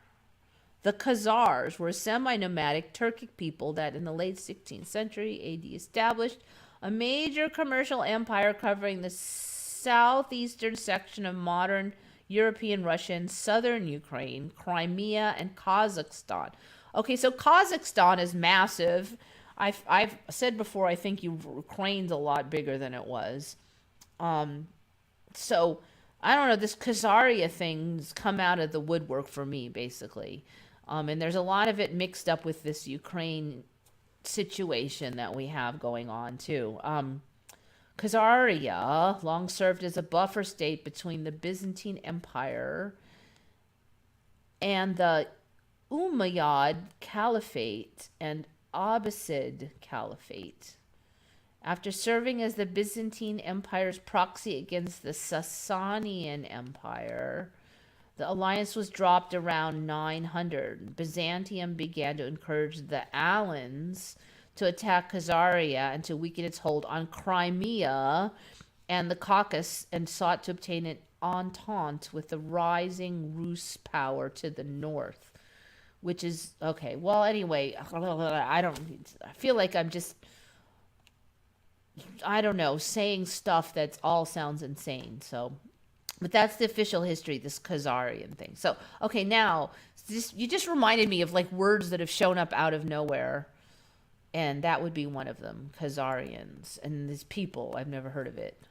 The Khazars were a semi-nomadic Turkic people that in the late 16th century AD established a major commercial empire covering the southeastern section of modern European Russia, southern Ukraine, Crimea, and Kazakhstan. Okay, so Kazakhstan is massive. I've said before, I think Ukraine's a lot bigger than it was. So I don't know, this Khazaria thing's come out of the woodwork for me, basically. And there's a lot of it mixed up with this Ukraine situation that we have going on, too. Khazaria long served as a buffer state between the Byzantine Empire and the Umayyad Caliphate and Abbasid Caliphate. After serving as the Byzantine Empire's proxy against the Sasanian Empire, the alliance was dropped around 900. Byzantium began to encourage the Alans to attack Khazaria and to weaken its hold on Crimea and the Caucasus, and sought to obtain an entente with the rising Rus power to the north. Which is, okay, well, anyway, I feel like I'm just, I don't know, saying stuff that all sounds insane. So, but that's the official history, this Khazarian thing. So, okay, now, you just reminded me of like words that have shown up out of nowhere. And that would be one of them, Khazarians. And these people, I've never heard of it.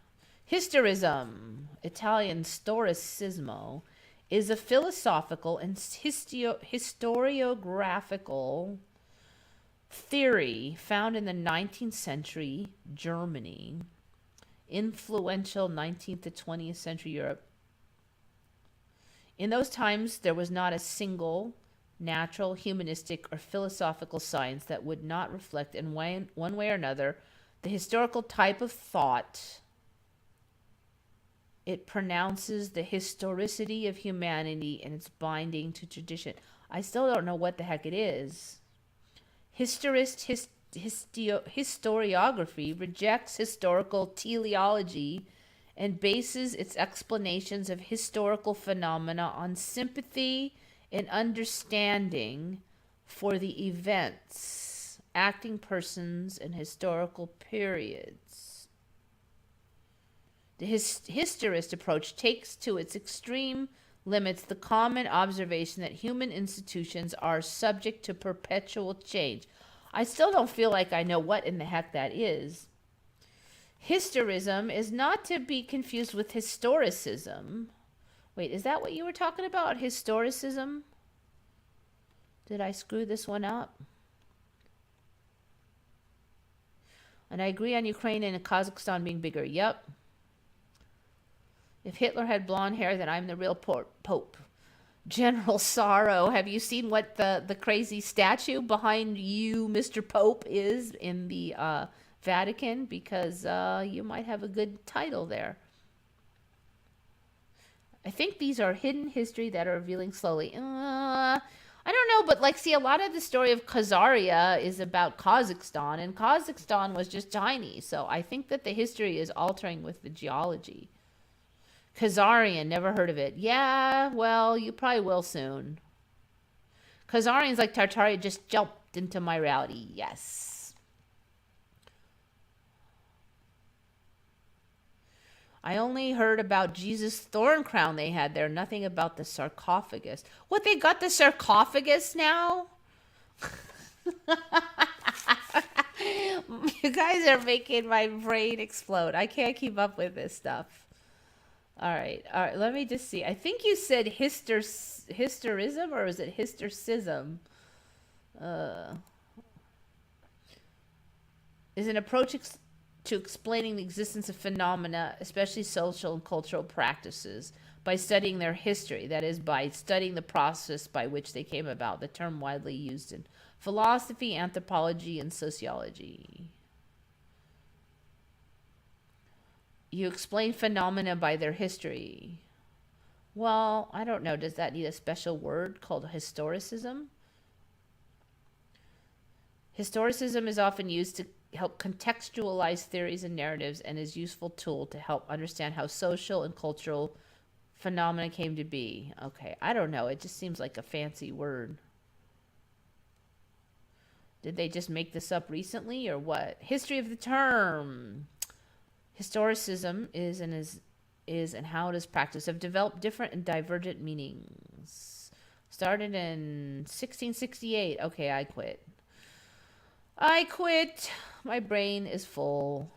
Historism, Italian storicismo, is a philosophical and historiographical theory found in the 19th century Germany, influential 19th to 20th century Europe. In those times, there was not a single natural, humanistic, or philosophical science that would not reflect in one way or another the historical type of thought. It pronounces the historicity of humanity and its binding to tradition. I still don't know what the heck it is. Historiography rejects historical teleology and bases its explanations of historical phenomena on sympathy and understanding for the events, acting persons, and historical periods. The historist approach takes to its extreme limits the common observation that human institutions are subject to perpetual change. I still don't feel like I know what in the heck that is. Historism is not to be confused with historicism. Wait, is that what you were talking about? Historicism? Did I screw this one up? And I agree on Ukraine and Kazakhstan being bigger. Yep. If Hitler had blonde hair, then I'm the real Pope. General Sorrow, have you seen what the crazy statue behind you, Mr. Pope, is in the Vatican? Because you might have a good title there. I think these are hidden history that are revealing slowly. I don't know, but like, see, a lot of the story of Khazaria is about Kazakhstan, and Kazakhstan was just tiny. So I think that the history is altering with the geology. Khazarian, never heard of it. Yeah, well, you probably will soon. Khazarians like Tartaria just jumped into my reality. Yes. I only heard about Jesus' thorn crown they had there, nothing about the sarcophagus. What, they got the sarcophagus now? You guys are making my brain explode. I can't keep up with this stuff. All right, let me just see. I think you said historism, or is it historicism? Is an approach to explaining the existence of phenomena, especially social and cultural practices, by studying their history. That is, by studying the process by which they came about. The term widely used in philosophy, anthropology, and sociology. You explain phenomena by their history. Well, I don't know. Does that need a special word called historicism? Historicism is often used to help contextualize theories and narratives, and is a useful tool to help understand how social and cultural phenomena came to be. Okay, I don't know. It just seems like a fancy word. Did they just make this up recently or what? History of the term. Historicism is and how it is practiced have developed different and divergent meanings. Started in 1668. Okay, I quit. I quit. My brain is full.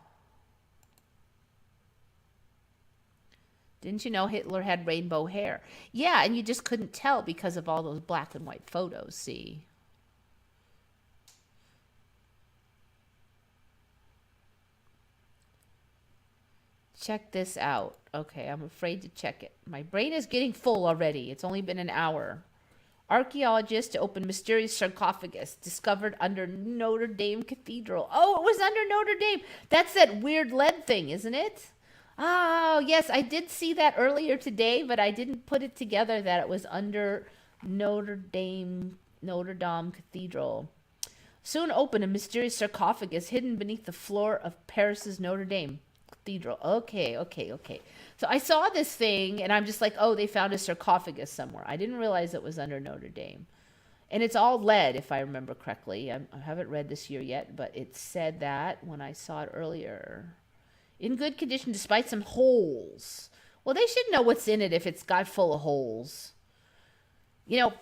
Didn't you know Hitler had rainbow hair? Yeah, and you just couldn't tell because of all those black and white photos, see? Check this out. Okay, I'm afraid to check it. My brain is getting full already. It's only been an hour. Archaeologists open mysterious sarcophagus discovered under Notre Dame Cathedral. Oh, it was under Notre Dame. That's that weird lead thing, isn't it? Oh, yes, I did see that earlier today, but I didn't put it together that it was under Notre Dame Cathedral. Soon open a mysterious sarcophagus hidden beneath the floor of Paris's Notre Dame Cathedral. Okay. So I saw this thing and I'm just like, oh, they found a sarcophagus somewhere. I didn't realize it was under Notre Dame. And it's all lead, if I remember correctly. I haven't read this year yet, but it said that when I saw it earlier. In good condition despite some holes. Well, they should know what's in it if it's got full of holes. You know,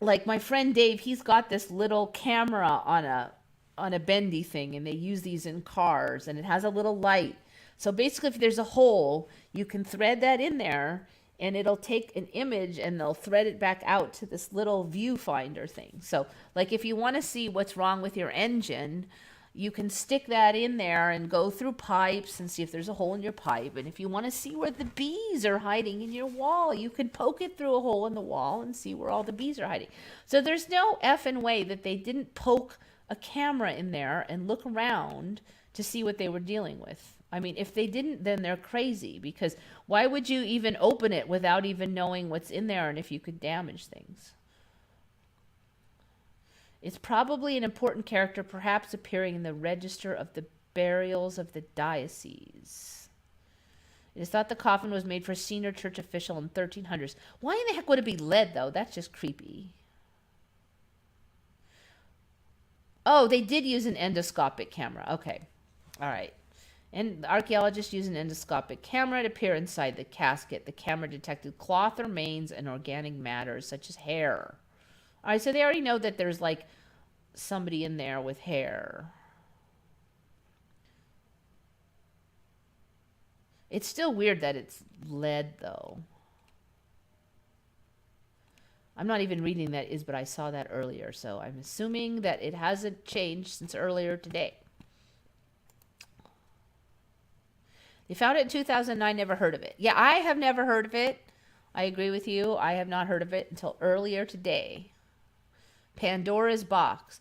like my friend Dave, he's got this little camera on a bendy thing, and they use these in cars, and it has a little light. So basically, if there's a hole, you can thread that in there, and it'll take an image, and they'll thread it back out to this little viewfinder thing. So, like if you want to see what's wrong with your engine, you can stick that in there and go through pipes and see if there's a hole in your pipe. And if you want to see where the bees are hiding in your wall, you can poke it through a hole in the wall and see where all the bees are hiding. So there's no effing way that they didn't poke a camera in there and look around to see what they were dealing with. I mean, if they didn't, then they're crazy, because why would you even open it without even knowing what's in there and if you could damage things? It's probably an important character, perhaps appearing in the register of the burials of the diocese. It is thought the coffin was made for a senior church official in 1300s. Why in the heck would it be lead, though? That's just creepy. Oh, they did use an endoscopic camera. Okay. All right. And archaeologists used an endoscopic camera to peer inside the casket. The camera detected cloth remains and organic matters such as hair. All right, so they already know that there's like somebody in there with hair. It's still weird that it's lead, though. I'm not even reading that is, but I saw that earlier, so I'm assuming that it hasn't changed since earlier today. They found it in 2009, never heard of it. Yeah, I have never heard of it. I agree with you. I have not heard of it until earlier today. Pandora's box.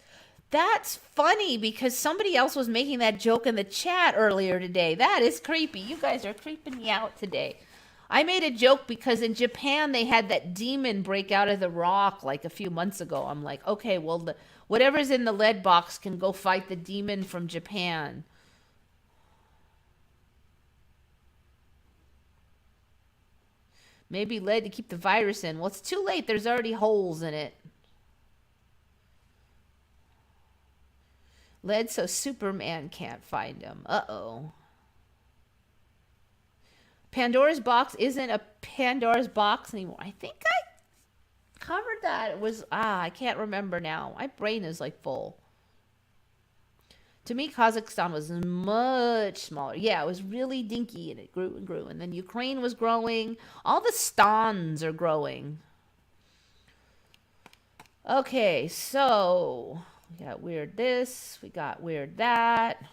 That's funny because somebody else was making that joke in the chat earlier today. That is creepy. You guys are creeping me out today. I made a joke because in Japan they had that demon break out of the rock like a few months ago. I'm like, okay, well, whatever's in the lead box can go fight the demon from Japan. Maybe lead to keep the virus in. Well, it's too late. There's already holes in it. Lead so Superman can't find him. Uh-oh. Pandora's box isn't a Pandora's box anymore. I think I covered that. It was, I can't remember now. My brain is like full. To me, Kazakhstan was much smaller. Yeah, it was really dinky and it grew and grew. And then Ukraine was growing. All the stans are growing. Okay, so we got weird this. We got weird that.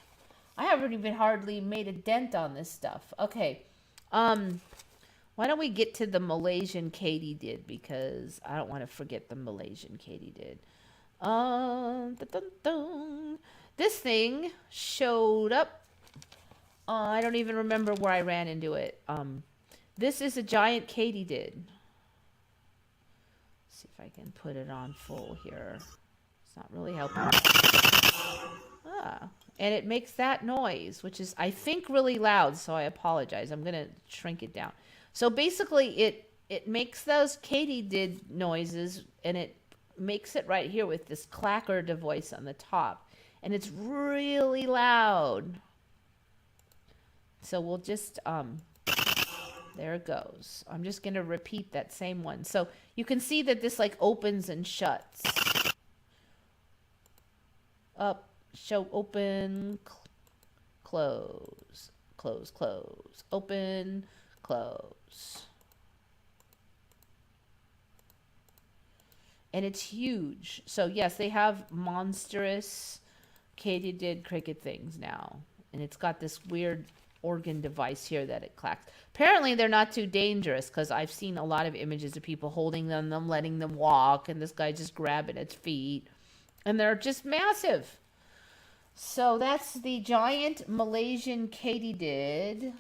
I haven't even hardly made a dent on this stuff. Okay. Why don't we get to the Malaysian Katydid, because I don't want to forget the Malaysian Katydid. Dun, dun, dun. This thing showed up. I don't even remember where I ran into it. This is a giant Katydid. See if I can put it on full here. It's not really helping. And it makes that noise, which is, I think, really loud, so I apologize. I'm going to shrink it down. So basically, it makes those Katydid noises, and it makes it right here with this clacker voice on the top. And it's really loud. So we'll just, there it goes. I'm just going to repeat that same one. So you can see that this like opens and shuts. Up, show, open, close, close, close, open, close. And it's huge. So yes, they have monstrous Katydid cricket things now. And it's got this weird organ device here that it clacks. Apparently they're not too dangerous because I've seen a lot of images of people holding them letting them walk, and this guy just grabbing its feet. And they're just massive. So that's the giant Malaysian Katydid.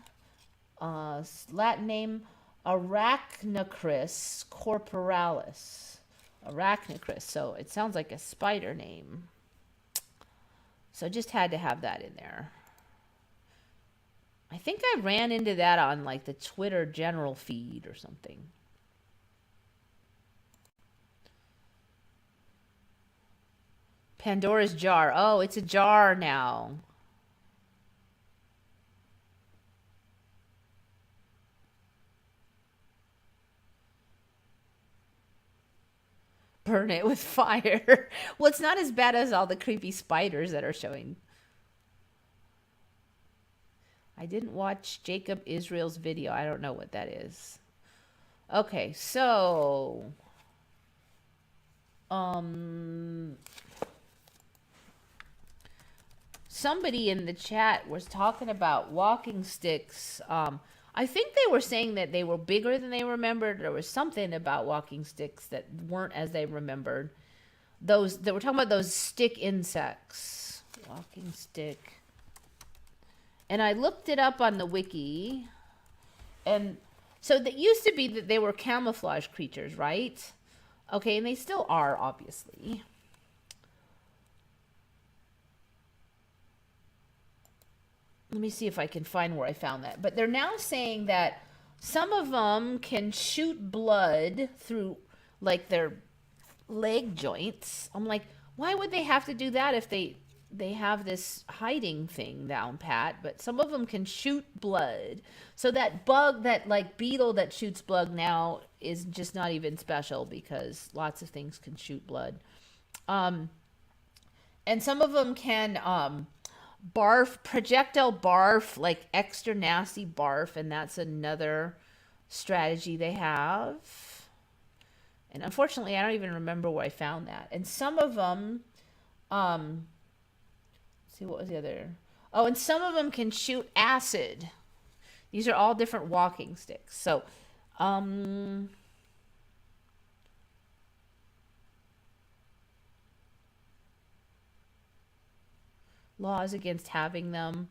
Latin name Arachnocris corporalis. Arachnocris. So it sounds like a spider name. So just had to have that in there. I think I ran into that on like the Twitter general feed or something. Pandora's jar. Oh, it's a jar now. Burn it with fire. Well, it's not as bad as all the creepy spiders that are showing. I didn't watch Jacob Israel's video. I don't know what that is. Okay, so somebody in the chat was talking about walking sticks. I think they were saying that they were bigger than they remembered. There was something about walking sticks that weren't as they remembered. Those that were talking about those stick insects. Walking stick. And I looked it up on the wiki. And so that used to be that they were camouflage creatures, right? Okay, and they still are, obviously. Let me see if I can find where I found that. But they're now saying that some of them can shoot blood through like their leg joints. I'm like, why would they have to do that if they have this hiding thing down pat? But some of them can shoot blood. So that bug, that like beetle that shoots blood now is just not even special because lots of things can shoot blood. And some of them can barf, projectile barf, like extra nasty barf, and that's another strategy they have. And unfortunately, I don't even remember where I found that. And some of them, let's see, what was the other? Oh, and some of them can shoot acid. These are all different walking sticks. So, laws against having them.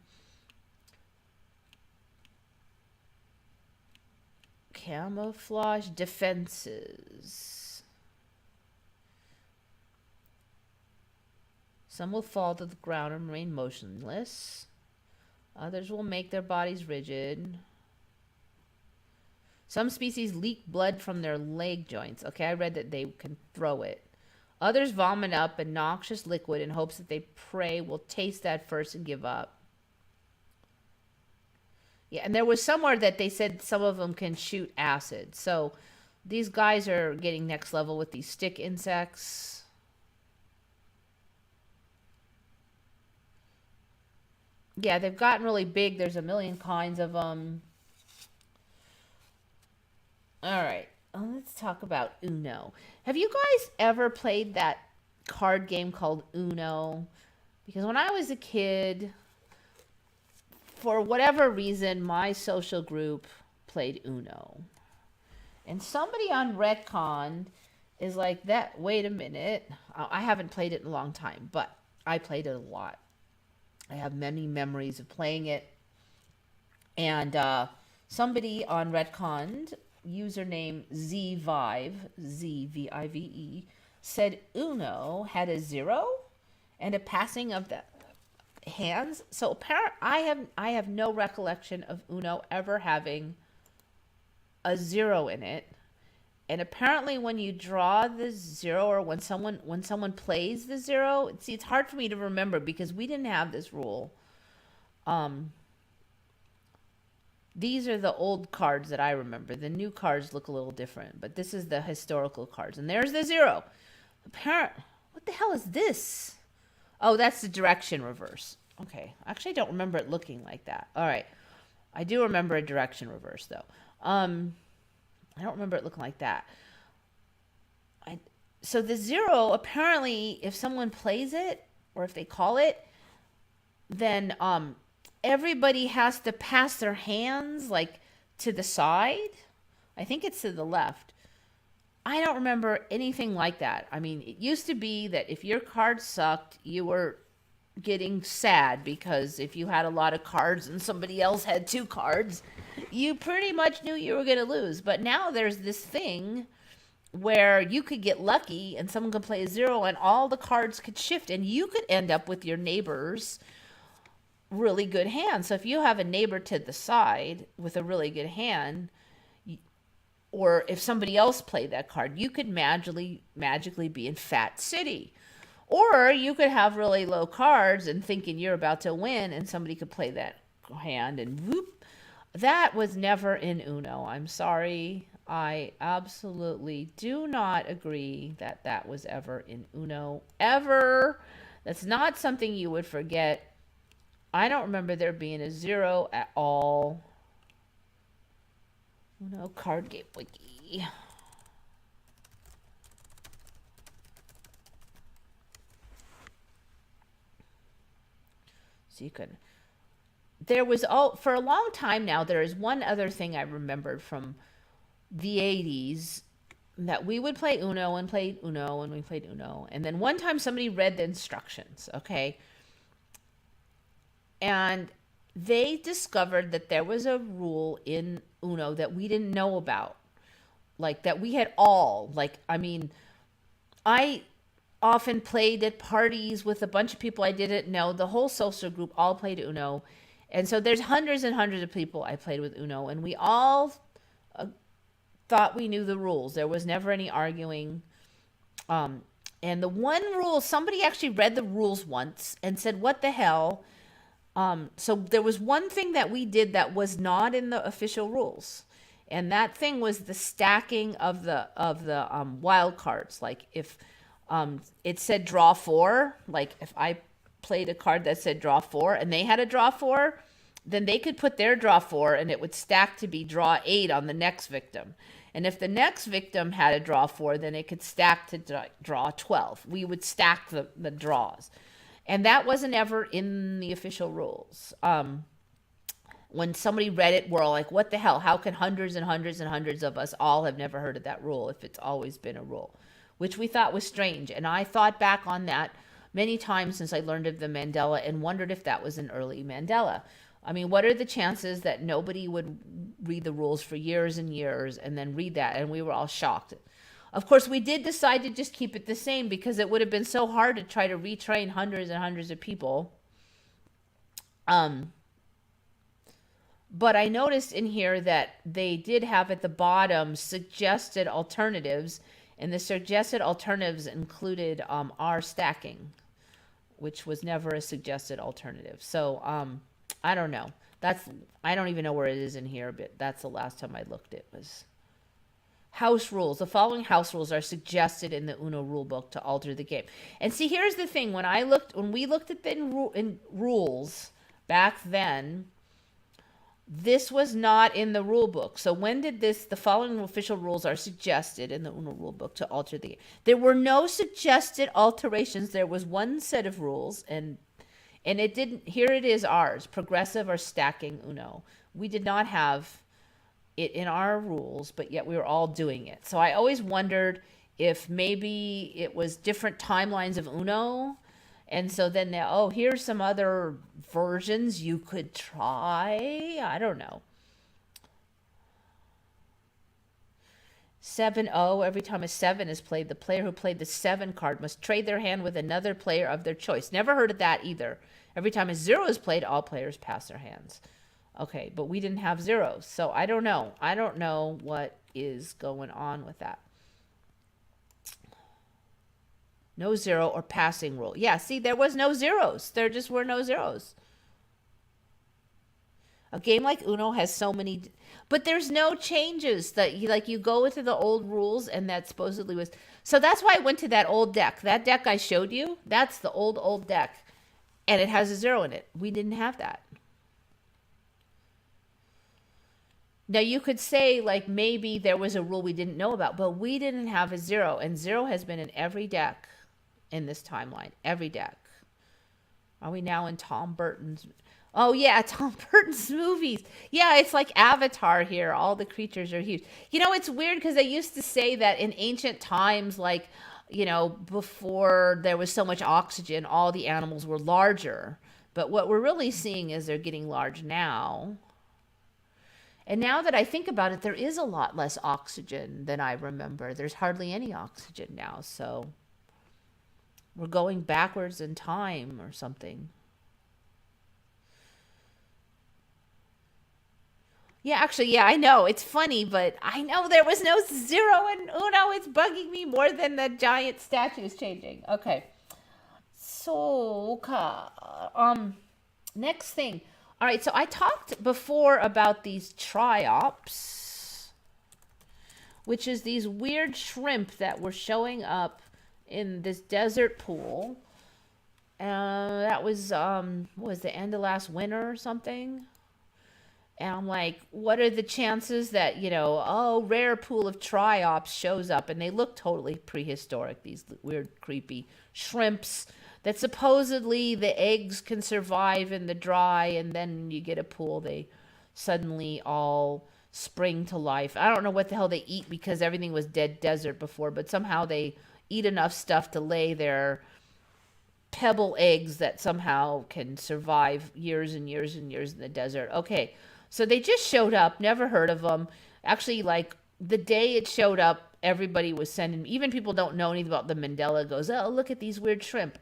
Camouflage defenses. Some will fall to the ground and remain motionless. Others will make their bodies rigid. Some species leak blood from their leg joints. Okay, I read that they can throw it. Others vomit up a noxious liquid in hopes that their prey will taste that first and give up. Yeah, and there was somewhere that they said some of them can shoot acid. So these guys are getting next level with these stick insects. Yeah, they've gotten really big. There's a million kinds of them. All right. Let's talk about Uno. Have you guys ever played that card game called Uno? Because when I was a kid, for whatever reason, my social group played Uno. And somebody on Retcon is like, that. Wait a minute. I haven't played it in a long time, but I played it a lot. I have many memories of playing it. And somebody on Retcon, username Zvive, Z-V-I-V-E, said Uno had a 0 and a passing of the hands. So I have no recollection of Uno ever having a 0 in it. And apparently when you draw the zero, or when someone plays the zero, see, it's hard for me to remember because we didn't have this rule. These are the old cards that I remember. The new cards look a little different, but this is the historical cards. And there's the zero. What the hell is this? Oh, that's the direction reverse. Okay. I actually don't remember it looking like that. All right. I do remember a direction reverse, though. I don't remember it looking like that. So the zero, apparently, if someone plays it, or if they call it, then everybody has to pass their hands, like, to the side. I think it's to the left. I don't remember anything like that. I mean, it used to be that if your card sucked, you were getting sad, because if you had a lot of cards and somebody else had 2 cards, you pretty much knew you were going to lose. But now there's this thing where you could get lucky and someone could play a zero and all the cards could shift, and you could end up with your neighbor's really good hand. So if you have a neighbor to the side with a really good hand, or if somebody else played that card, you could magically be in Fat City. Or you could have really low cards and thinking you're about to win, and somebody could play that hand and whoop. That was never in Uno. I'm sorry. I absolutely do not agree that that was ever in Uno. Ever. That's not something you would forget. I don't remember there being a zero at all. Uno card game wiki. So you could. There was for a long time now. There is one other thing I remembered from the 80s, that we would play Uno and played Uno and we played Uno. And then one time somebody read the instructions, okay? And they discovered that there was a rule in Uno that we didn't know about. Like, that we had all, like, I mean, I often played at parties with a bunch of people I didn't know. The whole social group all played Uno. And so there's hundreds and hundreds of people I played with Uno, and we all thought we knew the rules. There was never any arguing. And the one rule, somebody actually read the rules once and said, what the hell? So there was one thing that we did that was not in the official rules. And that thing was the stacking of the wild cards. Like, if it said draw 4, like if I played a card that said draw 4 and they had a draw 4, then they could put their draw 4 and it would stack to be draw 8 on the next victim. And if the next victim had a draw 4, then it could stack to draw 12. We would stack the draws. And that wasn't ever in the official rules. When somebody read it, we're all like, what the hell? How can hundreds and hundreds and hundreds of us all have never heard of that rule if it's always been a rule? Which we thought was strange. And I thought back on that many times since I learned of the Mandela and wondered if that was an early Mandela. I mean, what are the chances that nobody would read the rules for years and years and then read that? And we were all shocked. Of course, we did decide to just keep it the same because it would have been so hard to try to retrain hundreds and hundreds of people. But I noticed in here that they did have at the bottom suggested alternatives, and the suggested alternatives included R stacking, which was never a suggested alternative. So I don't know. I don't even know where it is in here, but that's the last time I looked. It was house rules. The following house rules are suggested in the Uno rulebook to alter the game. And see, here's the thing: when we looked at the rules back then, this was not in the rule book. So when did the following official rules are suggested in the Uno rule book to alter the game? There were no suggested alterations. There was one set of rules, and it didn't, here it is ours, progressive or stacking Uno. We did not have it in our rules, but yet we were all doing it. So I always wondered if maybe it was different timelines of Uno. And so then, here's some other versions you could try. I don't know. 7-0, every time a 7 is played, the player who played the 7 card must trade their hand with another player of their choice. Never heard of that either. Every time a 0 is played, all players pass their hands. Okay, but we didn't have zeros. So I don't know. I don't know what is going on with that. No zero or passing rule. Yeah, see, there was no zeros. There just were no zeros. A game like Uno has so many, but there's no changes that you go into the old rules and that supposedly was. So that's why I went to that old deck. That deck I showed you, that's the old deck. And it has a zero in it. We didn't have that. Now you could say like maybe there was a rule we didn't know about, but we didn't have a zero, and zero has been in every deck in this timeline. Every deck. Are we now in Tom Burton's? Oh yeah, Tom Burton's movies. Yeah, it's like Avatar here. All the creatures are huge. It's weird because they used to say that in ancient times, like, before there was so much oxygen, all the animals were larger. But what we're really seeing is they're getting large now. And now that I think about it, there is a lot less oxygen than I remember. There's hardly any oxygen now. So we're going backwards in time or something. Yeah, actually, yeah, I know. It's funny, but I know there was no zero in Uno. It's bugging me more than the giant statues changing. Okay. So, next thing. All right, so I talked before about these triops, which is these weird shrimp that were showing up in this desert pool. That was, what was the end of last winter or something? And I'm like, what are the chances that, rare pool of triops shows up? And they look totally prehistoric, these weird, creepy shrimps that supposedly the eggs can survive in the dry. And then you get a pool, they suddenly all spring to life. I don't know what the hell they eat because everything was dead desert before, but somehow they eat enough stuff to lay their pebble eggs that somehow can survive years and years and years in the desert. Okay. So they just showed up, never heard of them. Actually, like the day it showed up, everybody was sending, even people don't know anything about the Mandela goes, oh, look at these weird shrimp.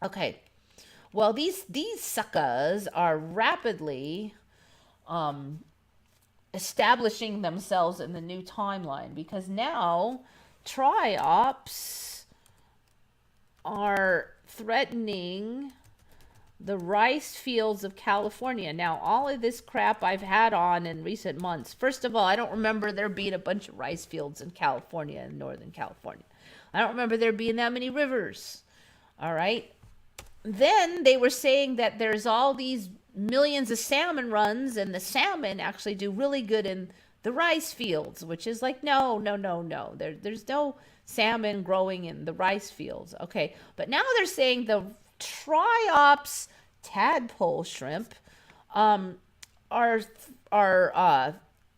Okay. Well, these suckers are rapidly establishing themselves in the new timeline because now triops are threatening the rice fields of California. Now, all of this crap I've had on in recent months. First of all, I don't remember there being a bunch of rice fields in California, in Northern California. I don't remember there being that many rivers. All right. Then they were saying that there's all these millions of salmon runs, and the salmon actually do really good in the rice fields, which is like, no. There's no salmon growing in the rice fields. Okay. But now they're saying the triops tadpole shrimp are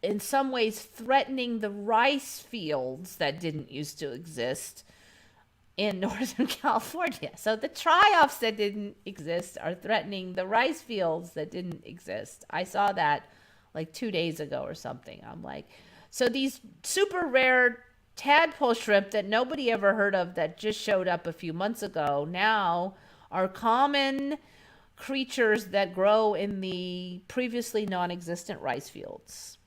in some ways threatening the rice fields that didn't used to exist in Northern California. So the triops that didn't exist are threatening the rice fields that didn't exist. I saw that like 2 days ago or something. I'm like, so these super rare tadpole shrimp that nobody ever heard of that just showed up a few months ago now are common creatures that grow in the previously non-existent rice fields.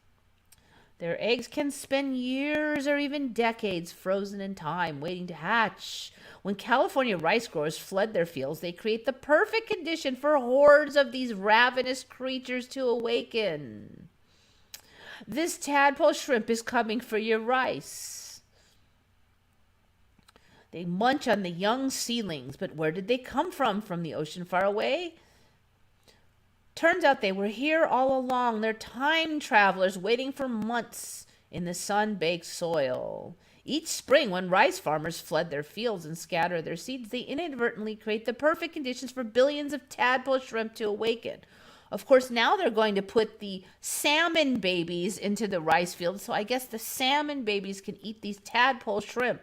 Their eggs can spend years or even decades frozen in time, waiting to hatch. When California rice growers flood their fields, they create the perfect condition for hordes of these ravenous creatures to awaken. This tadpole shrimp is coming for your rice. They munch on the young seedlings, but where did they come from? From the ocean far away? Turns out they were here all along. They're time travelers waiting for months in the sun-baked soil. Each spring, when rice farmers flood their fields and scatter their seeds, they inadvertently create the perfect conditions for billions of tadpole shrimp to awaken. Of course, now they're going to put the salmon babies into the rice fields, so I guess the salmon babies can eat these tadpole shrimp.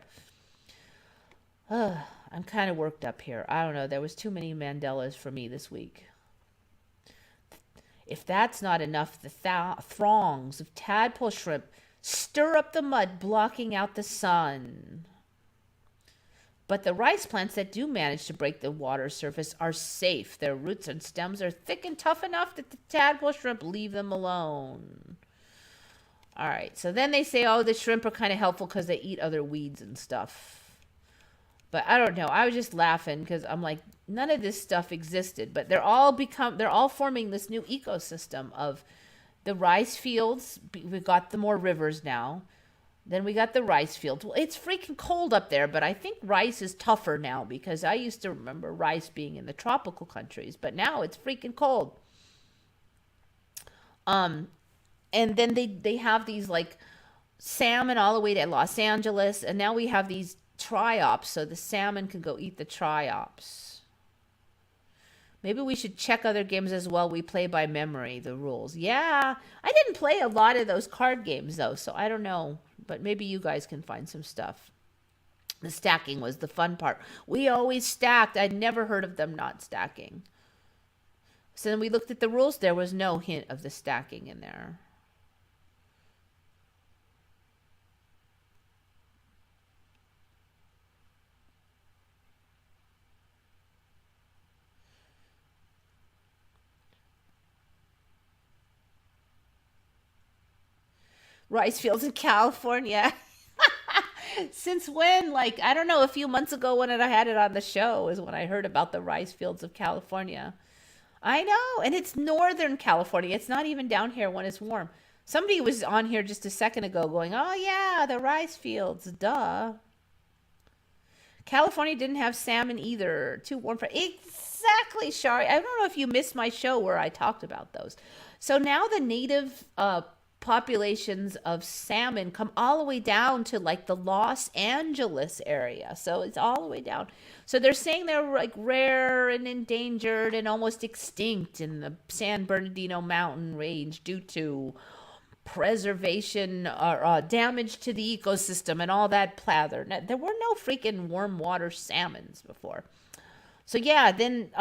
I'm kind of worked up here. I don't know. There was too many Mandelas for me this week. If that's not enough, the throngs of tadpole shrimp stir up the mud, blocking out the sun. But the rice plants that do manage to break the water surface are safe. Their roots and stems are thick and tough enough that the tadpole shrimp leave them alone. All right, so then they say, oh, the shrimp are kind of helpful because they eat other weeds and stuff. But I don't know. I was just laughing because I'm like, none of this stuff existed. But they're all forming this new ecosystem of the rice fields. We've got the more rivers now. Then we got the rice fields. Well, it's freaking cold up there, but I think rice is tougher now because I used to remember rice being in the tropical countries, but now it's freaking cold. And then they have these like salmon all the way to Los Angeles, and now we have these triops, so the salmon can go eat the triops. Maybe we should check other games as well. We play by memory, the rules. Yeah, I didn't play a lot of those card games though, so I don't know. But maybe you guys can find some stuff. The stacking was the fun part. We always stacked. I'd never heard of them not stacking. So then we looked at the rules. There was no hint of the stacking in there. Rice fields in California. Since when? Like, I don't know, a few months ago when I had it on the show is when I heard about the rice fields of California. I know, and it's Northern California. It's not even down here when it's warm. Somebody was on here just a second ago going, oh yeah, the rice fields, duh. California didn't have salmon either. Too warm for... Exactly, Shari. I don't know if you missed my show where I talked about those. So now the native populations of salmon come all the way down to like the Los Angeles area. So it's all the way down. So they're saying they're like rare and endangered and almost extinct in the San Bernardino mountain range due to preservation or damage to the ecosystem and all that plather. Now, there were no freaking warm water salmons before. So yeah, then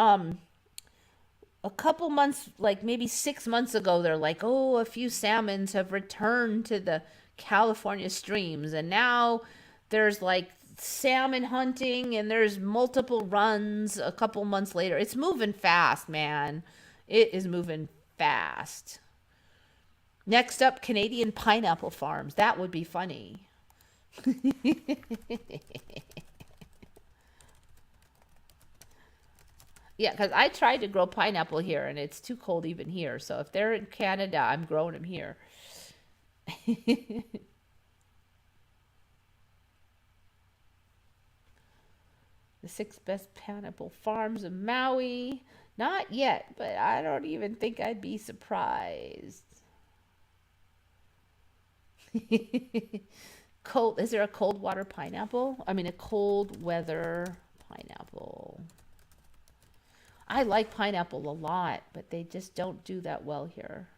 a couple months, like maybe 6 months ago, they're like, oh, a few salmons have returned to the California streams. And now there's like salmon hunting and there's multiple runs a couple months later. It's moving fast, man. It is moving fast. Next up, Canadian pineapple farms. That would be funny. Yeah, because I tried to grow pineapple here, and it's too cold even here. So if they're in Canada, I'm growing them here. The 6 best pineapple farms of Maui. Not yet, but I don't even think I'd be surprised. Cold, is there a cold water pineapple? I mean, a cold weather pineapple. I like pineapple a lot, but they just don't do that well here.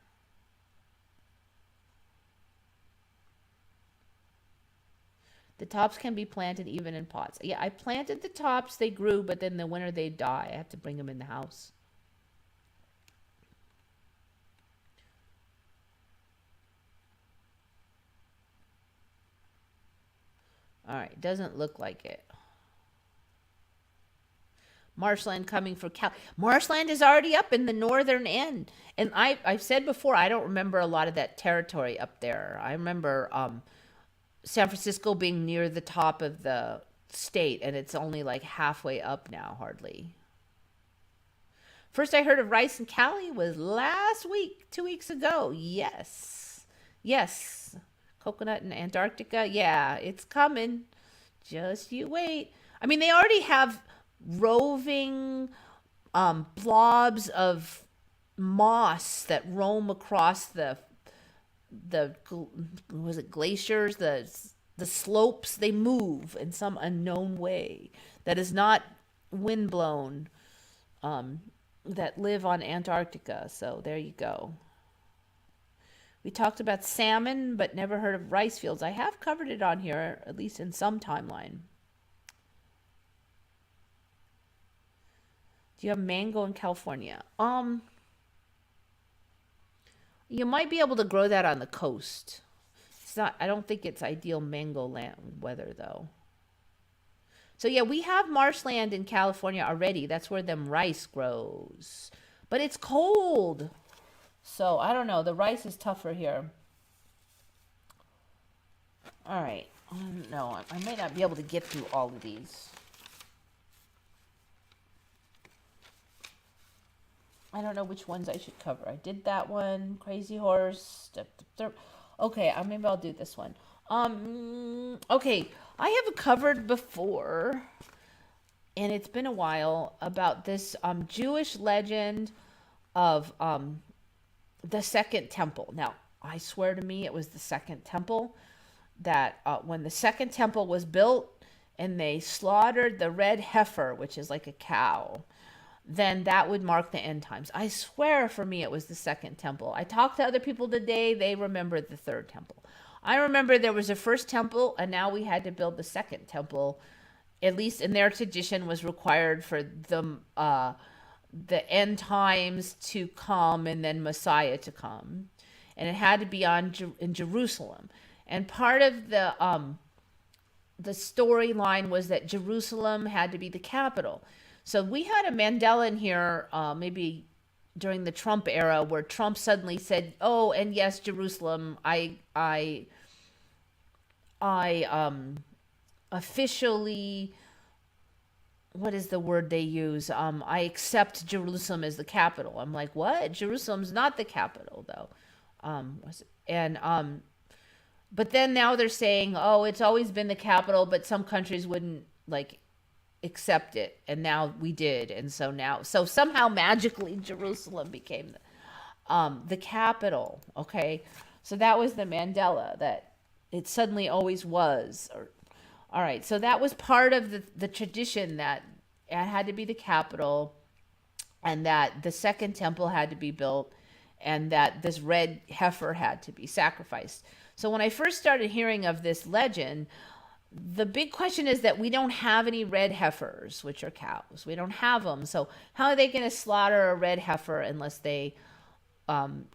The tops can be planted even in pots. Yeah, I planted the tops, they grew, but then in the winter they die. I have to bring them in the house. All right, doesn't look like it. Marshland coming for Cal. Marshland is already up in the northern end. And I've said before, I don't remember a lot of that territory up there. I remember San Francisco being near the top of the state, and it's only like halfway up now, hardly. First I heard of rice in Cali was last week, 2 weeks ago. Yes. Yes. Coconut in Antarctica. Yeah, it's coming. Just you wait. I mean, they already have roving blobs of moss that roam across the was it glaciers, the slopes. They move in some unknown way that is not windblown, that live on Antarctica. So there you go. We talked about salmon but never heard of rice fields. I have covered it on here, at least in some timeline. Do you have mango in California? You might be able to grow that on the coast. It's not, I don't think it's ideal mango land weather though. So yeah, we have marshland in California already. That's where them rice grows. But it's cold. So I don't know. The rice is tougher here. All right. No, I may not be able to get through all of these. I don't know which ones I should cover. I did that one. Crazy horse. Okay, maybe I'll do this one. Okay, I have covered before, and it's been a while, about this Jewish legend of the Second Temple. Now, I swear to me it was the Second Temple, that when the Second Temple was built and they slaughtered the red heifer, which is like a cow, then that would mark the end times. I swear for me it was the Second Temple. I talked to other people today, they remembered the Third Temple. I remember there was a first temple, and now we had to build the second temple. At least in their tradition, was required for the end times to come, and then Messiah to come, and it had to be in Jerusalem. And part of the storyline was that Jerusalem had to be the capital. So we had a Mandela in here, maybe during the Trump era, where Trump suddenly said, "Oh, and yes, Jerusalem, I officially, what is the word they use? I accept Jerusalem as the capital." I'm like, what? Jerusalem's not the capital, though. But then now they're saying, oh, it's always been the capital, but some countries wouldn't like accept it, and now we did, and so somehow magically Jerusalem became the capital. Okay, so that was the Mandela, that it suddenly always was. All right, so that was part of the tradition, that it had to be the capital, and that the second temple had to be built, and that this red heifer had to be sacrificed. So when I first started hearing of this legend, the big question is that we don't have any red heifers, which are cows. We don't have them. So how are they going to slaughter a red heifer unless they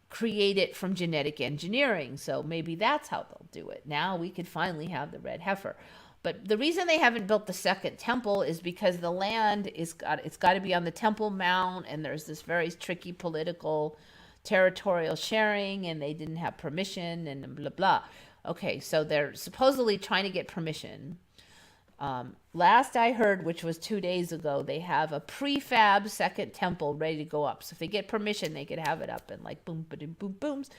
create it from genetic engineering? So maybe that's how they'll do it. Now we could finally have the red heifer. But the reason they haven't built the second temple is because the land it's got to be on the Temple Mount, and there's this very tricky political territorial sharing, and they didn't have permission, and blah blah. Okay, so they're supposedly trying to get permission. Last I heard, which was 2 days ago, they have a prefab second temple ready to go up. So if they get permission, they could have it up and like boom, boom, boom, booms.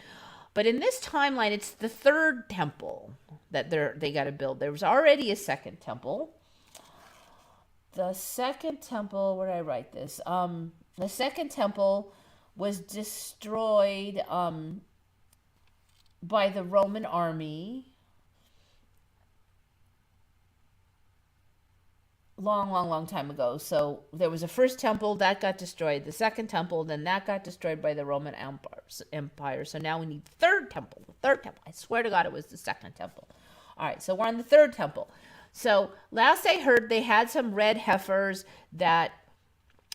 But in this timeline, it's the third temple that they got to build. There was already a second temple. The second temple, where did I write this? The second temple was destroyed by the Roman army long time ago. So there was a first temple that got destroyed, the second temple, then that got destroyed by the Roman Empire. So now we need the third temple. I swear to God it was the second temple. All right, so we're on the third temple. So last I heard, they had some red heifers that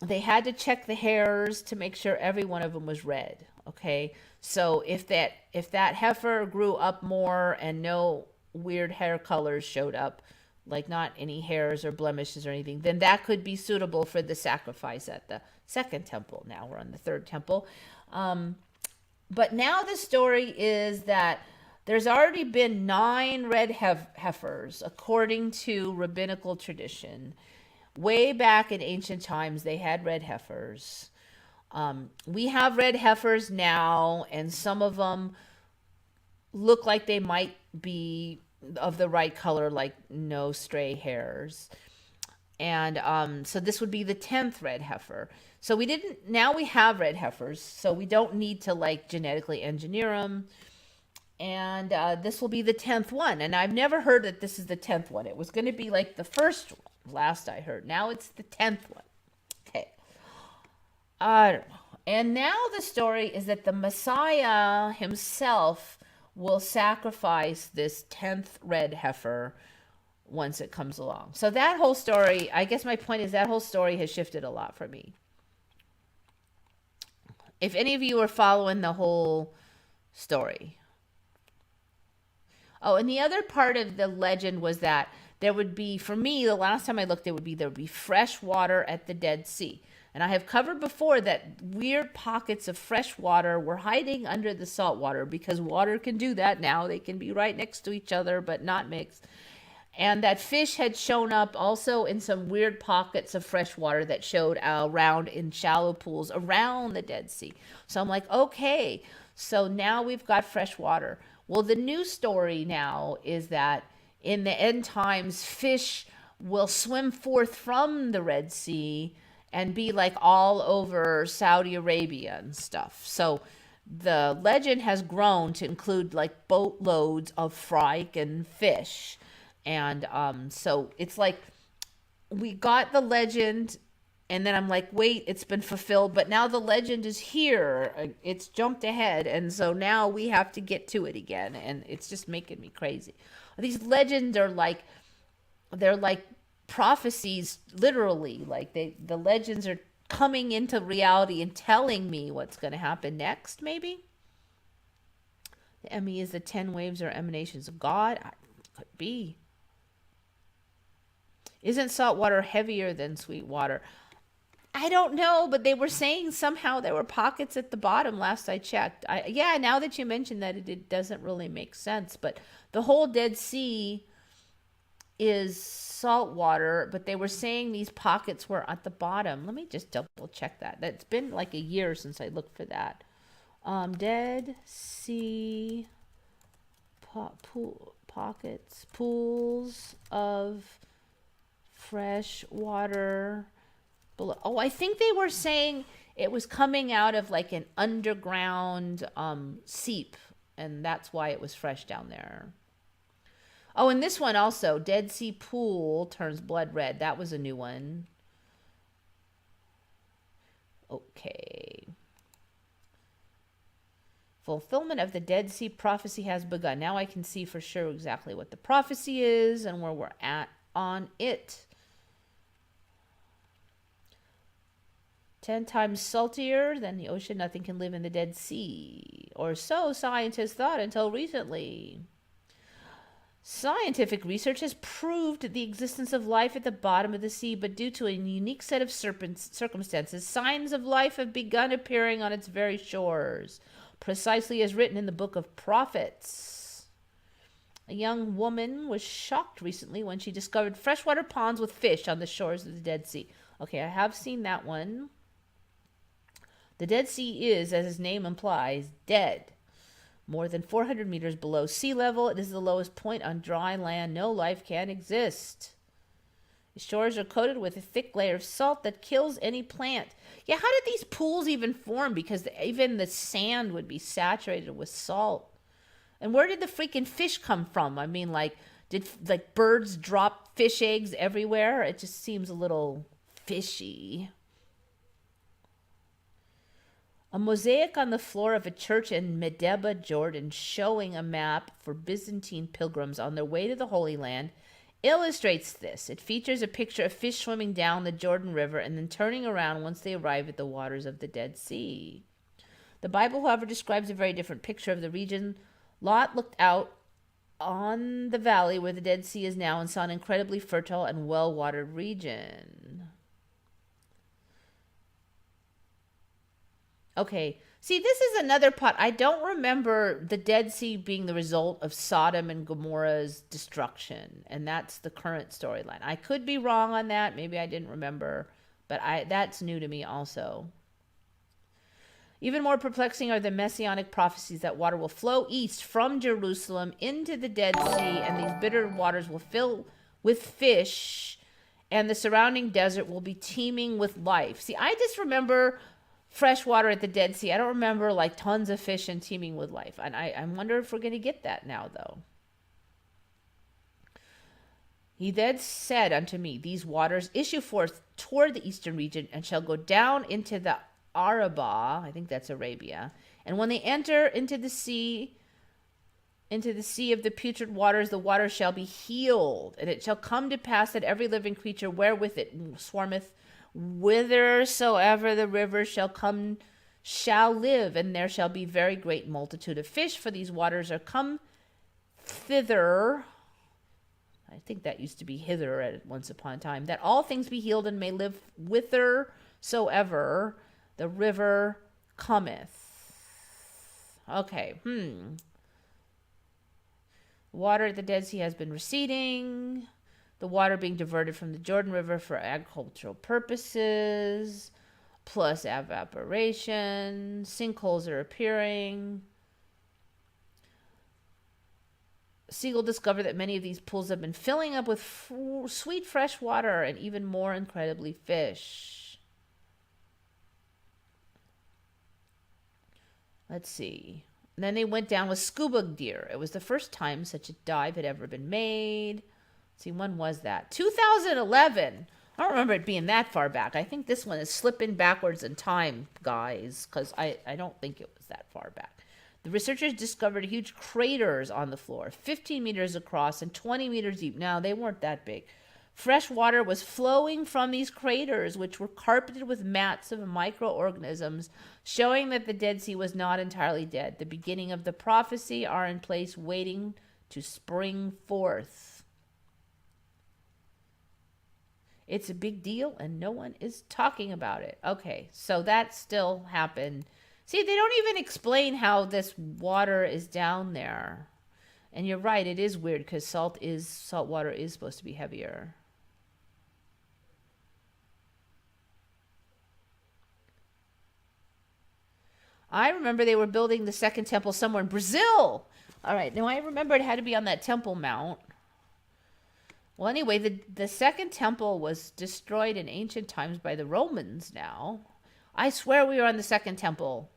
they had to check the hairs to make sure every one of them was red. Okay, so if that heifer grew up more and no weird hair colors showed up, like not any hairs or blemishes or anything, then that could be suitable for the sacrifice at the second temple. Now we're on the third temple. But now the story is that there's already been 9 red heifers, according to rabbinical tradition. Way back in ancient times, they had red heifers. We have red heifers now, and some of them look like they might be of the right color, like no stray hairs. And so this would be the 10th red heifer. So now we have red heifers, so we don't need to like genetically engineer them. And this will be the 10th one. And I've never heard that this is the 10th one. It was going to be like the first one, last I heard. Now it's the 10th one. Okay. I don't know. And now the story is that the Messiah himself will sacrifice this 10th red heifer once it comes along. So that whole story, I guess my point is that whole story has shifted a lot for me. If any of you are following the whole story. Oh, and the other part of the legend was that there would be, for me, the last time I looked, there would be fresh water at the Dead Sea. And I have covered before that weird pockets of fresh water were hiding under the salt water, because water can do that now. They can be right next to each other, but not mixed. And that fish had shown up also in some weird pockets of fresh water that showed around in shallow pools around the Dead Sea. So I'm like, okay, so now we've got fresh water. Well, the new story now is that in the end times, fish will swim forth from the Red Sea and be like all over Saudi Arabia and stuff. So the legend has grown to include like boatloads of frike and fish. And so it's like we got the legend, and then I'm like, wait, it's been fulfilled. But now the legend is here. It's jumped ahead. And so now we have to get to it again. And it's just making me crazy. These legends are like, they're like prophecies, literally. Like the legends are coming into reality and telling me what's going to happen next, maybe. The ME is the 10 waves or emanations of God. Could be. Isn't salt water heavier than sweet water? I don't know, but they were saying somehow there were pockets at the bottom last I checked. Yeah, now that you mentioned that, it doesn't really make sense. But the whole Dead Sea is salt water, but they were saying these pockets were at the bottom. Let me just double check that. That's been like a year since I looked for that. Dead Sea pockets, pools of fresh water below. Oh, I think they were saying it was coming out of like an underground seep, and that's why it was fresh down there. Oh, and this one also, Dead Sea pool turns blood red. That was a new one. Okay. Fulfillment of the Dead Sea prophecy has begun. Now I can see for sure exactly what the prophecy is and where we're at on it. 10 times saltier than the ocean. Nothing can live in the Dead Sea. Or so scientists thought until recently. Scientific research has proved the existence of life at the bottom of the sea, but due to a unique set of circumstances, signs of life have begun appearing on its very shores, precisely as written in the book of prophets. A young woman was shocked recently when she discovered freshwater ponds with fish on the shores of the Dead Sea. Okay, I have seen that one. The Dead Sea is, as its name implies, dead. More than 400 meters below sea level, it is the lowest point on dry land. No life can exist. The shores are coated with a thick layer of salt that kills any plant. Yeah, how did these pools even form? Because even the sand would be saturated with salt. And where did the freaking fish come from? I mean, did birds drop fish eggs everywhere? It just seems a little fishy. A mosaic on the floor of a church in Medeba, Jordan, showing a map for Byzantine pilgrims on their way to the Holy Land, illustrates this. It features a picture of fish swimming down the Jordan River and then turning around once they arrive at the waters of the Dead Sea. The Bible, however, describes a very different picture of the region. Lot looked out on the valley where the Dead Sea is now and saw an incredibly fertile and well-watered region. Okay, see, this is another part. I don't remember the Dead Sea being the result of Sodom and Gomorrah's destruction, and that's the current storyline. I could be wrong on that. Maybe I didn't remember, but that's new to me also. Even more perplexing are the messianic prophecies that water will flow east from Jerusalem into the Dead Sea, and these bitter waters will fill with fish, and the surrounding desert will be teeming with life. See, I just remember fresh water at the Dead Sea. I don't remember tons of fish and teeming with life. And I wonder if we're going to get that now, though. He then said unto me, these waters issue forth toward the eastern region and shall go down into the Arabah, I think that's Arabia. And when they enter into the sea of the putrid waters, the water shall be healed. And it shall come to pass that every living creature wherewith it swarmeth, whithersoever the river shall come, shall live, and there shall be very great multitude of fish, for these waters are come thither. I think that used to be hither at once upon a time. That all things be healed and may live whithersoever the river cometh. Okay, Water at the Dead Sea has been receding. The water being diverted from the Jordan River for agricultural purposes, plus evaporation. Sinkholes are appearing. Siegel discovered that many of these pools have been filling up with sweet fresh water and even more incredibly fish. Let's see. And then they went down with scuba gear. It was the first time such a dive had ever been made. Let's see, when was that? 2011. I don't remember it being that far back. I think this one is slipping backwards in time, guys, because I don't think it was that far back. The researchers discovered huge craters on the floor, 15 meters across and 20 meters deep. Now, they weren't that big. Fresh water was flowing from these craters, which were carpeted with mats of microorganisms, showing that the Dead Sea was not entirely dead. The beginning of the prophecy are in place, waiting to spring forth. It's a big deal, and no one is talking about it. Okay, so that still happened. See, they don't even explain how this water is down there. And you're right, it is weird because salt water is supposed to be heavier. I remember they were building the second temple somewhere in Brazil. All right, now I remember it had to be on that Temple Mount. Well, anyway, the second temple was destroyed in ancient times by the Romans now. I swear we were on the second temple.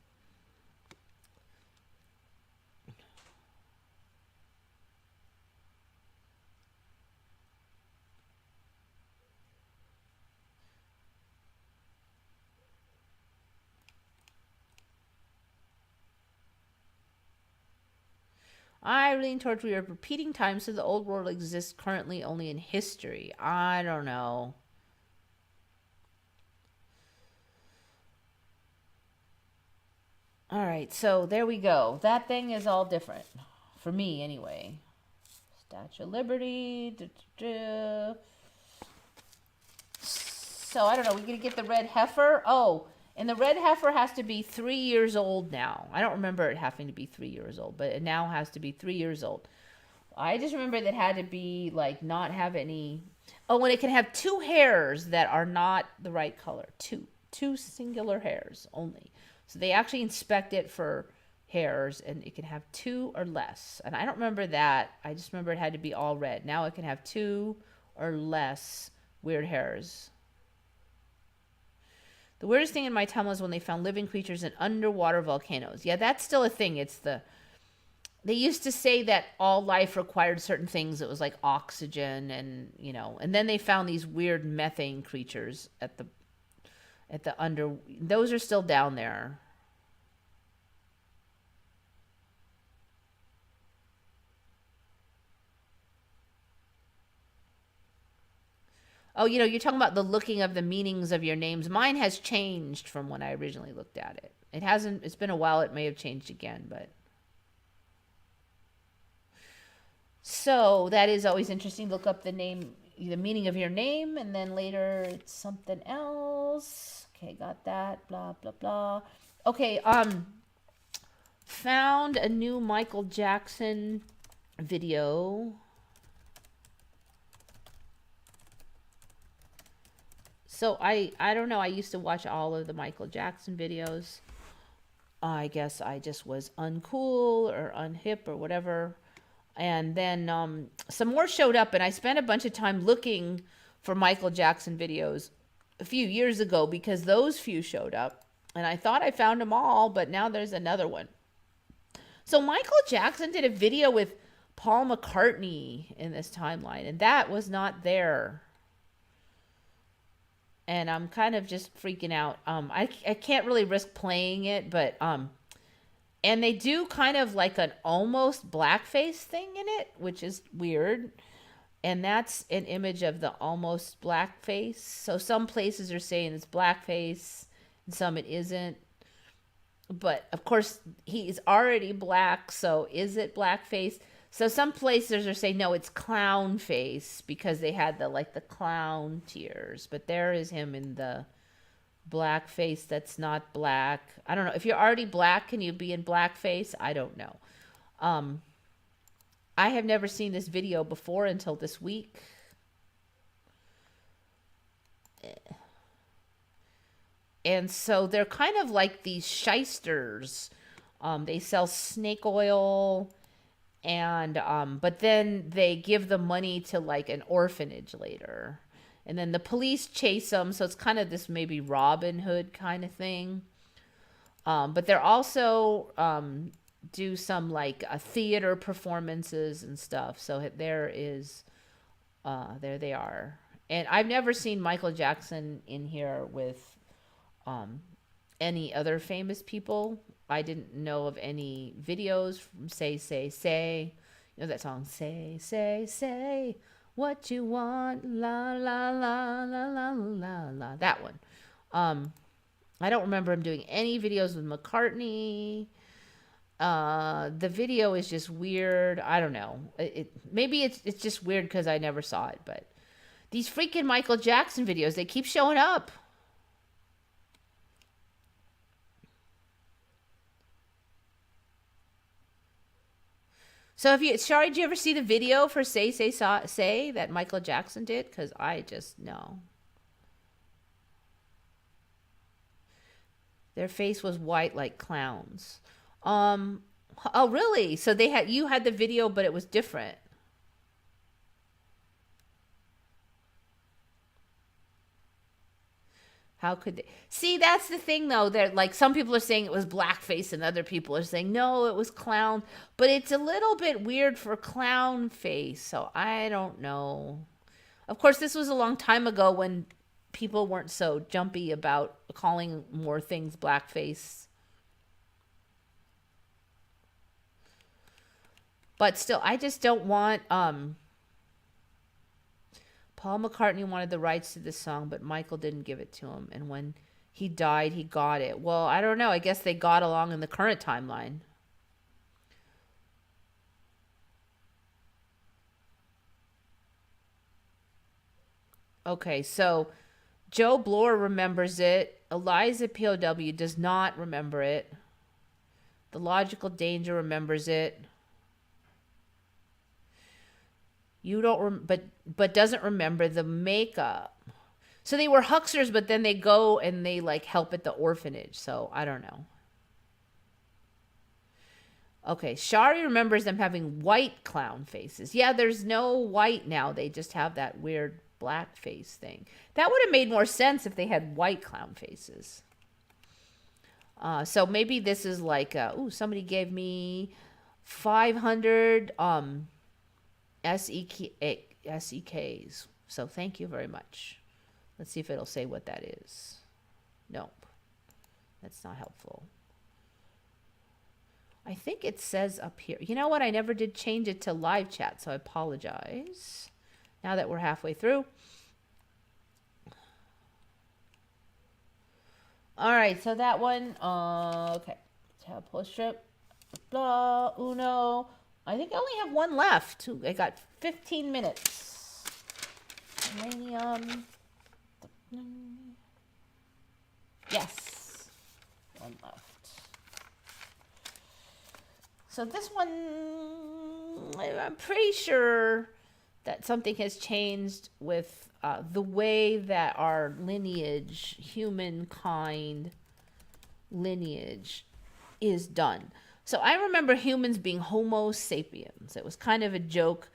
I lean towards we are repeating time, so the old world exists currently only in history. I don't know. All right, so there we go. That thing is all different. For me, anyway. Statue of Liberty. So, I don't know. We're going to get the red heifer. Oh, and the red heifer has to be 3 years old now. I don't remember it having to be 3 years old, but it now has to be 3 years old. I just remember that it had to be, like, not have any... Oh, and it can have 2 hairs that are not the right color. Two singular hairs only. So they actually inspect it for hairs, and it can have 2 or less. And I don't remember that. I just remember it had to be all red. Now it can have 2 or less weird hairs. The weirdest thing in my time was when they found living creatures in underwater volcanoes. Yeah, that's still a thing. They used to say that all life required certain things. It was like oxygen and, and then they found these weird methane creatures at the those are still down there. Oh, you're talking about the looking of the meanings of your names. Mine has changed from when I originally looked at it. It hasn't, it's been a while. It may have changed again, but. So that is always interesting. Look up the meaning of your name, and then later it's something else. Okay, got that. Blah, blah, blah. Okay, found a new Michael Jackson video. So I don't know. I used to watch all of the Michael Jackson videos. I guess I just was uncool or unhip or whatever. And then some more showed up, and I spent a bunch of time looking for Michael Jackson videos a few years ago because those few showed up. And I thought I found them all, but now there's another one. So Michael Jackson did a video with Paul McCartney in this timeline, and that was not there. And I'm kind of just freaking out. I can't really risk playing it, but and they do kind of like an almost blackface thing in it, which is weird. And that's an image of the almost blackface. So some places are saying it's blackface, and some it isn't. But of course, he is already black, so is it blackface? So some places are saying no, it's clown face because they had the clown tears, but there is him in the black face that's not black. I don't know. If you're already black, can you be in blackface? I don't know. Um, I have never seen this video before until this week. And so they're kind of like these shysters. They sell snake oil, and but then they give the money to like an orphanage later. And then the police chase them, so it's kind of this maybe Robin Hood kind of thing. But they're also do some like theater performances and stuff. So there is, there they are. And I've never seen Michael Jackson in here with any other famous people. I didn't know of any videos from Say, Say, Say. You know that song, Say, Say, Say what you want, la, la, la, la, la, la, la. That one. I don't remember him doing any videos with McCartney. The video is just weird. I don't know. Maybe it's just weird because I never saw it. But these freaking Michael Jackson videos, they keep showing up. So Shari, did you ever see the video for Say, Say, Say that Michael Jackson did? Because I just know. Their face was white like clowns. Oh really? So you had the video, but it was different. How could they? See, that's the thing, though. That like some people are saying it was blackface, and other people are saying no, it was clown. But it's a little bit weird for clown face, so I don't know. Of course, this was a long time ago when people weren't so jumpy about calling more things blackface. But still, I just don't want. Paul McCartney wanted the rights to this song, but Michael didn't give it to him. And when he died, he got it. Well, I don't know. I guess they got along in the current timeline. Okay, so Joe Bloor remembers it. Eliza POW does not remember it. The Logical Danger remembers it. You don't, but doesn't remember the makeup. So they were hucksters, but then they go and they like help at the orphanage. So I don't know. Okay, Shari remembers them having white clown faces. Yeah, there's no white now. They just have that weird black face thing. That would have made more sense if they had white clown faces. So maybe this is like, somebody gave me 500 SEKs. So thank you very much. Let's see if it'll say what that is. Nope. That's not helpful. I think it says up here. You know what? I never did change it to live chat, so I apologize. Now that we're halfway through. All right, so that one, okay. Tab plus strip. Blah, uno. I think I only have one left. I got 15 minutes. Uranium. Yes. One left. So this one, I'm pretty sure that something has changed with the way that our lineage, humankind lineage, is done. So I remember humans being Homo sapiens. It was kind of a joke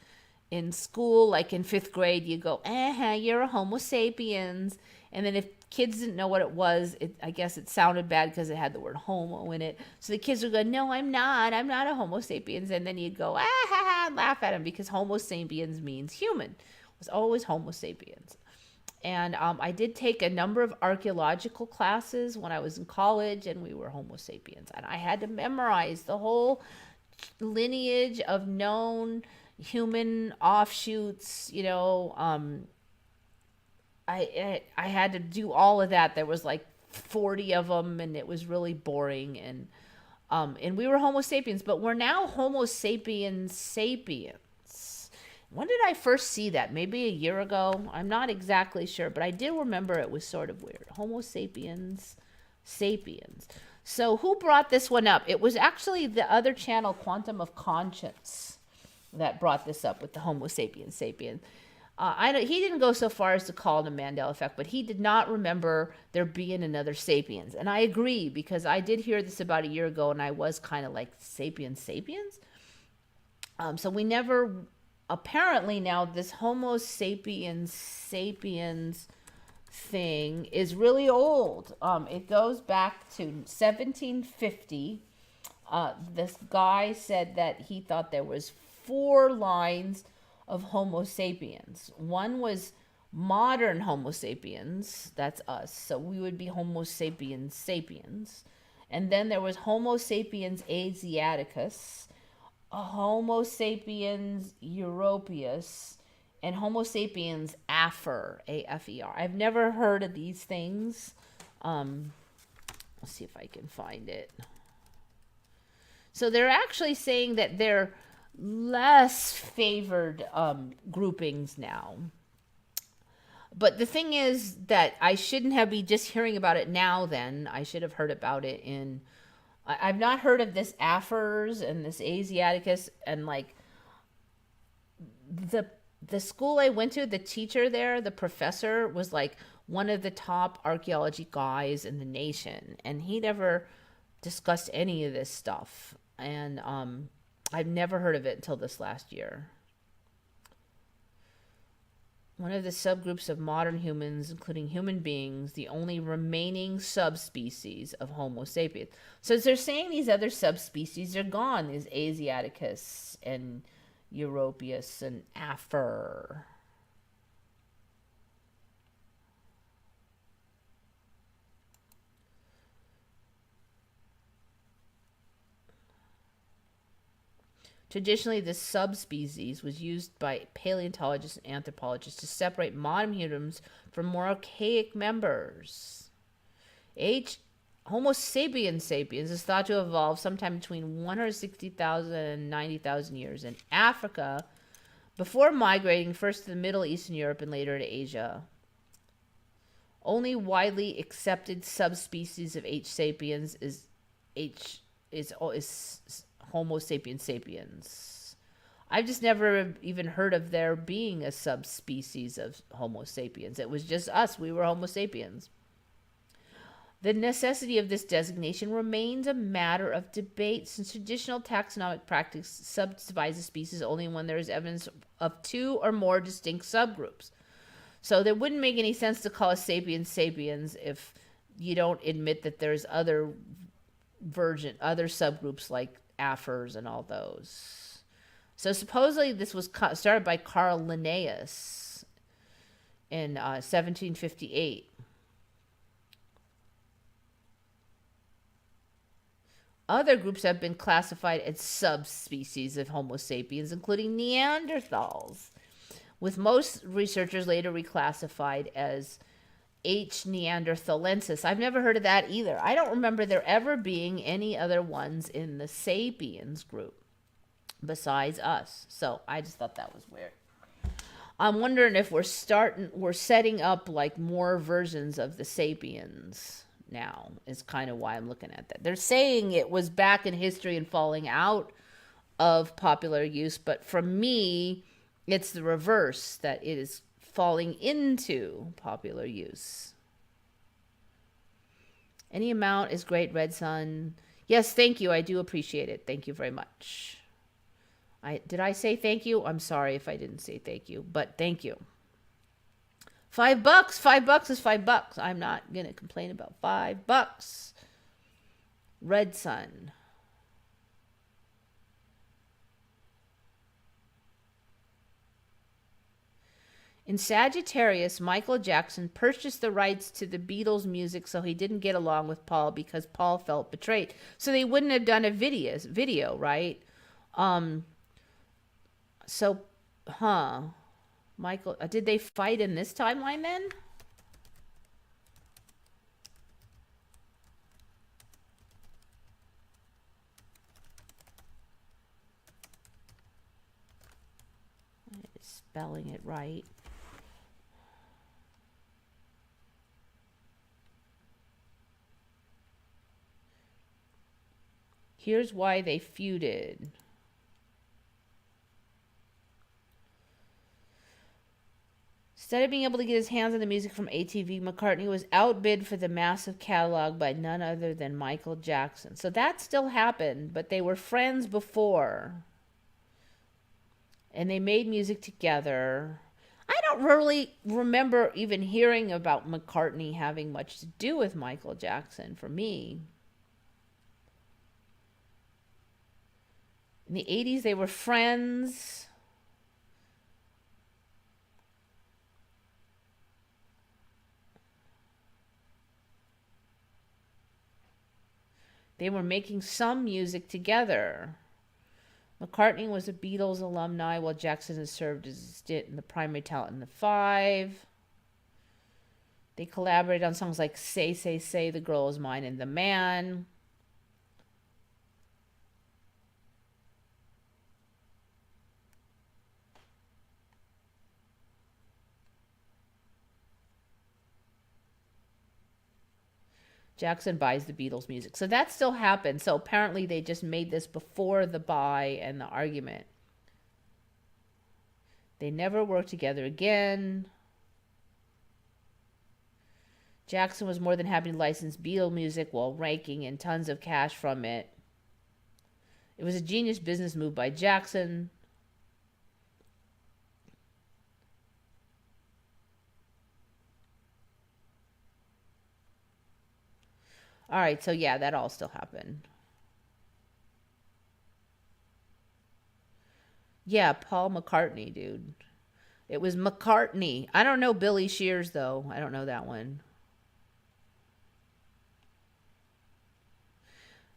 in school, like in 5th grade, you go, you're a Homo sapiens. And then if kids didn't know what it was, I guess it sounded bad because it had the word homo in it. So the kids would go, no, I'm not a Homo sapiens. And then you'd go, laugh at them because Homo sapiens means human. It was always Homo sapiens. And I did take a number of archaeological classes when I was in college, and we were Homo sapiens. And I had to memorize the whole lineage of known human offshoots, I had to do all of that. There was like 40 of them, and it was really boring. And And we were Homo sapiens, but we're now Homo sapiens sapiens. When did I first see that? Maybe a year ago? I'm not exactly sure, but I do remember it was sort of weird. Homo sapiens sapiens. So who brought this one up? It was actually the other channel, Quantum of Conscience, that brought this up with the Homo sapiens sapiens. He didn't go so far as to call it a Mandela effect, but he did not remember there being another sapiens. And I agree, because I did hear this about a year ago, and I was kind of like, sapiens sapiens? So we never, apparently now, this Homo sapiens sapiens thing is really old. It goes back to 1750. This guy said that he thought there was 4 lines of Homo sapiens. One was modern Homo sapiens, that's us, so we would be Homo sapiens sapiens. And then there was Homo sapiens asiaticus, Homo sapiens europaeus, and Homo sapiens afer, A-F-E-R. I've never heard of these things. Let's see if I can find it. So they're actually saying that they're less favored groupings now. But the thing is that I shouldn't have been just hearing about it now then. I should have heard about it in... I've not heard of this Afers and this Asiaticus, and like the school I went to, the teacher there, the professor, was like one of the top archaeology guys in the nation, and he never discussed any of this stuff. And I've never heard of it until this last year. One of the subgroups of modern humans, including human beings, the only remaining subspecies of Homo sapiens. So they're saying these other subspecies are gone, these Asiaticus and europaeus and Afer. Traditionally, this subspecies was used by paleontologists and anthropologists to separate modern humans from more archaic members. Homo sapiens sapiens is thought to have evolved sometime between 160,000 and 90,000 years in Africa, before migrating first to the Middle East and Europe and later to Asia. Only widely accepted subspecies of H. sapiens is Homo sapiens sapiens. I've just never even heard of there being a subspecies of Homo sapiens. It was just us. We were Homo sapiens. The necessity of this designation remains a matter of debate, since traditional taxonomic practice subdivides a species only when there is evidence of 2 or more distinct subgroups. So there wouldn't make any sense to call us sapiens sapiens if you don't admit that there's other subgroups like Afers and all those. So supposedly this was started by Carl Linnaeus in 1758. Other groups have been classified as subspecies of Homo sapiens, including Neanderthals, with most researchers later reclassified as H. neanderthalensis. I've never heard of that either. I don't remember there ever being any other ones in the sapiens group besides us. So I just thought that was weird. I'm wondering if we're setting up like more versions of the sapiens now, is kind of why I'm looking at that. They're saying it was back in history and falling out of popular use, but for me, it's the reverse, that it is falling into popular use. Any amount is great, Red Sun. Yes, thank you. I do appreciate it. Thank you very much. Did I say thank you? I'm sorry if I didn't say thank you, but thank you. $5. $5 is $5. I'm not going to complain about $5. Red Sun. In Sagittarius, Michael Jackson purchased the rights to the Beatles' music so he didn't get along with Paul because Paul felt betrayed. So they wouldn't have done a video, right? Michael, did they fight in this timeline then? spelling it right. Here's why they feuded. Instead of being able to get his hands on the music from ATV, McCartney was outbid for the massive catalog by none other than Michael Jackson. So that still happened, but they were friends before. And they made music together. I don't really remember even hearing about McCartney having much to do with Michael Jackson for me. In the 80s, they were friends. They were making some music together. McCartney was a Beatles alumni, while Jackson has served as a stint in the Primary Talent in the Five. They collaborated on songs like Say, Say, Say, The Girl Is Mine, and The Man. Jackson buys the Beatles music. So that still happened. So apparently they just made this before the buy and the argument. They never worked together again. Jackson was more than happy to license Beatle music while raking in tons of cash from it. It was a genius business move by Jackson. All right, so yeah, that all still happened. Yeah, Paul McCartney, dude. It was McCartney. I don't know Billy Shears, though. I don't know that one.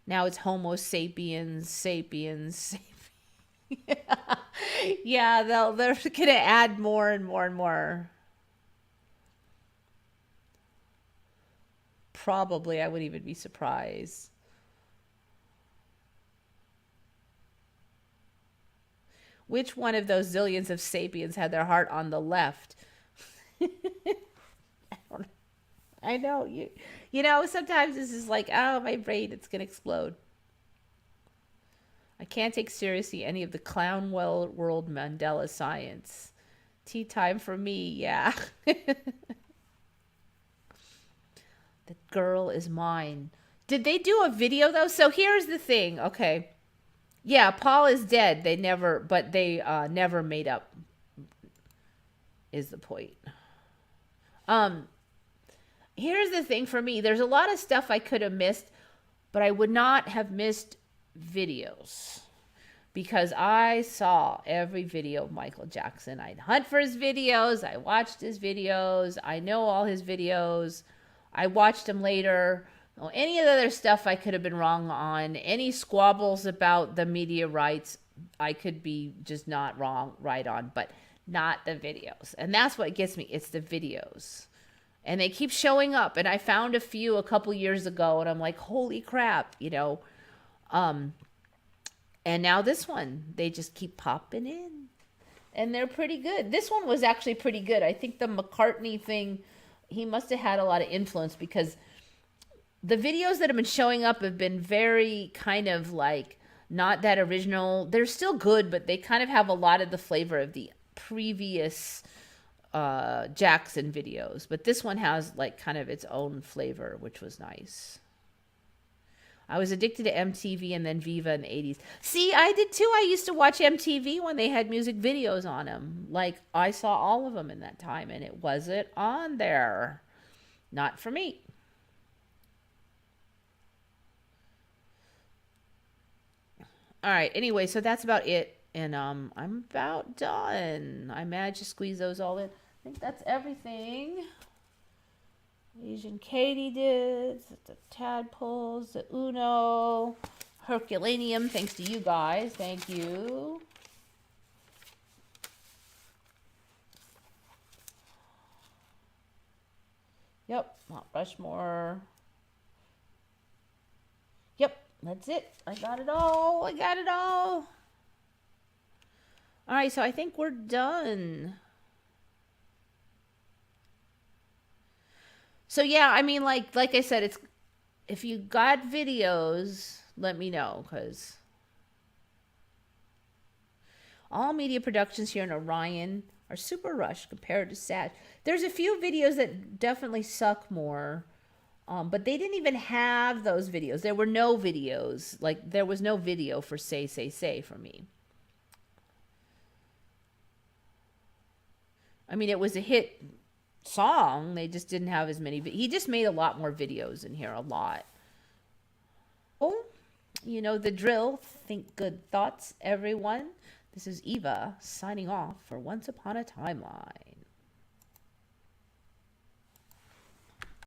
Now it's Homo Sapiens Sapiens. Yeah, they're gonna add more and more and more. Probably, I wouldn't even be surprised. Which one of those zillions of sapiens had their heart on the left? I know you know, sometimes this is like, oh, my brain, it's gonna explode. I can't take seriously any of the clown world Mandela science. Tea time for me, yeah. The girl is mine. Did they do a video though? So here's the thing. Okay. Yeah, Paul is dead. They never made up is the point. Here's the thing for me. There's a lot of stuff I could have missed, but I would not have missed videos because I saw every video of Michael Jackson. I'd hunt for his videos. I watched his videos. I know all his videos. I watched them later. Any of the other stuff I could have been wrong on. Any squabbles about the media rights, I could be just not right on, but not the videos. And that's what gets me. It's the videos. And they keep showing up. And I found a few a couple years ago, and I'm like, holy crap, you know. And now this one, they just keep popping in. And they're pretty good. This one was actually pretty good. I think the McCartney thing, he must have had a lot of influence because the videos that have been showing up have been very kind of like not that original. They're still good, but they kind of have a lot of the flavor of the previous Jackson videos. But this one has like kind of its own flavor, which was nice. I was addicted to MTV and then Viva in the 80s. See, I did too. I used to watch MTV when they had music videos on them. Like, I saw all of them in that time, and it wasn't on there. Not for me. All right, anyway, so that's about it. And I'm about done. I managed to squeeze those all in. I think that's everything. Malaysian Katydids, the tadpoles, the Uno, Herculaneum, thanks to you guys. Thank you. Yep, Mount Rushmore. Yep, that's it. I got it all. All right, so I think we're done. So yeah, I mean, like I said, it's if you got videos, let me know, because all media productions here in Orion are super rushed compared to Sat. There's a few videos that definitely suck more, but they didn't even have those videos. There were no videos. Like, there was no video for Say for me. I mean, it was a hit song. They just didn't have as many. He just made a lot more videos in here, a lot. Oh, you know the drill. Think good thoughts, everyone. This is Eva signing off for Once Upon a Timeline.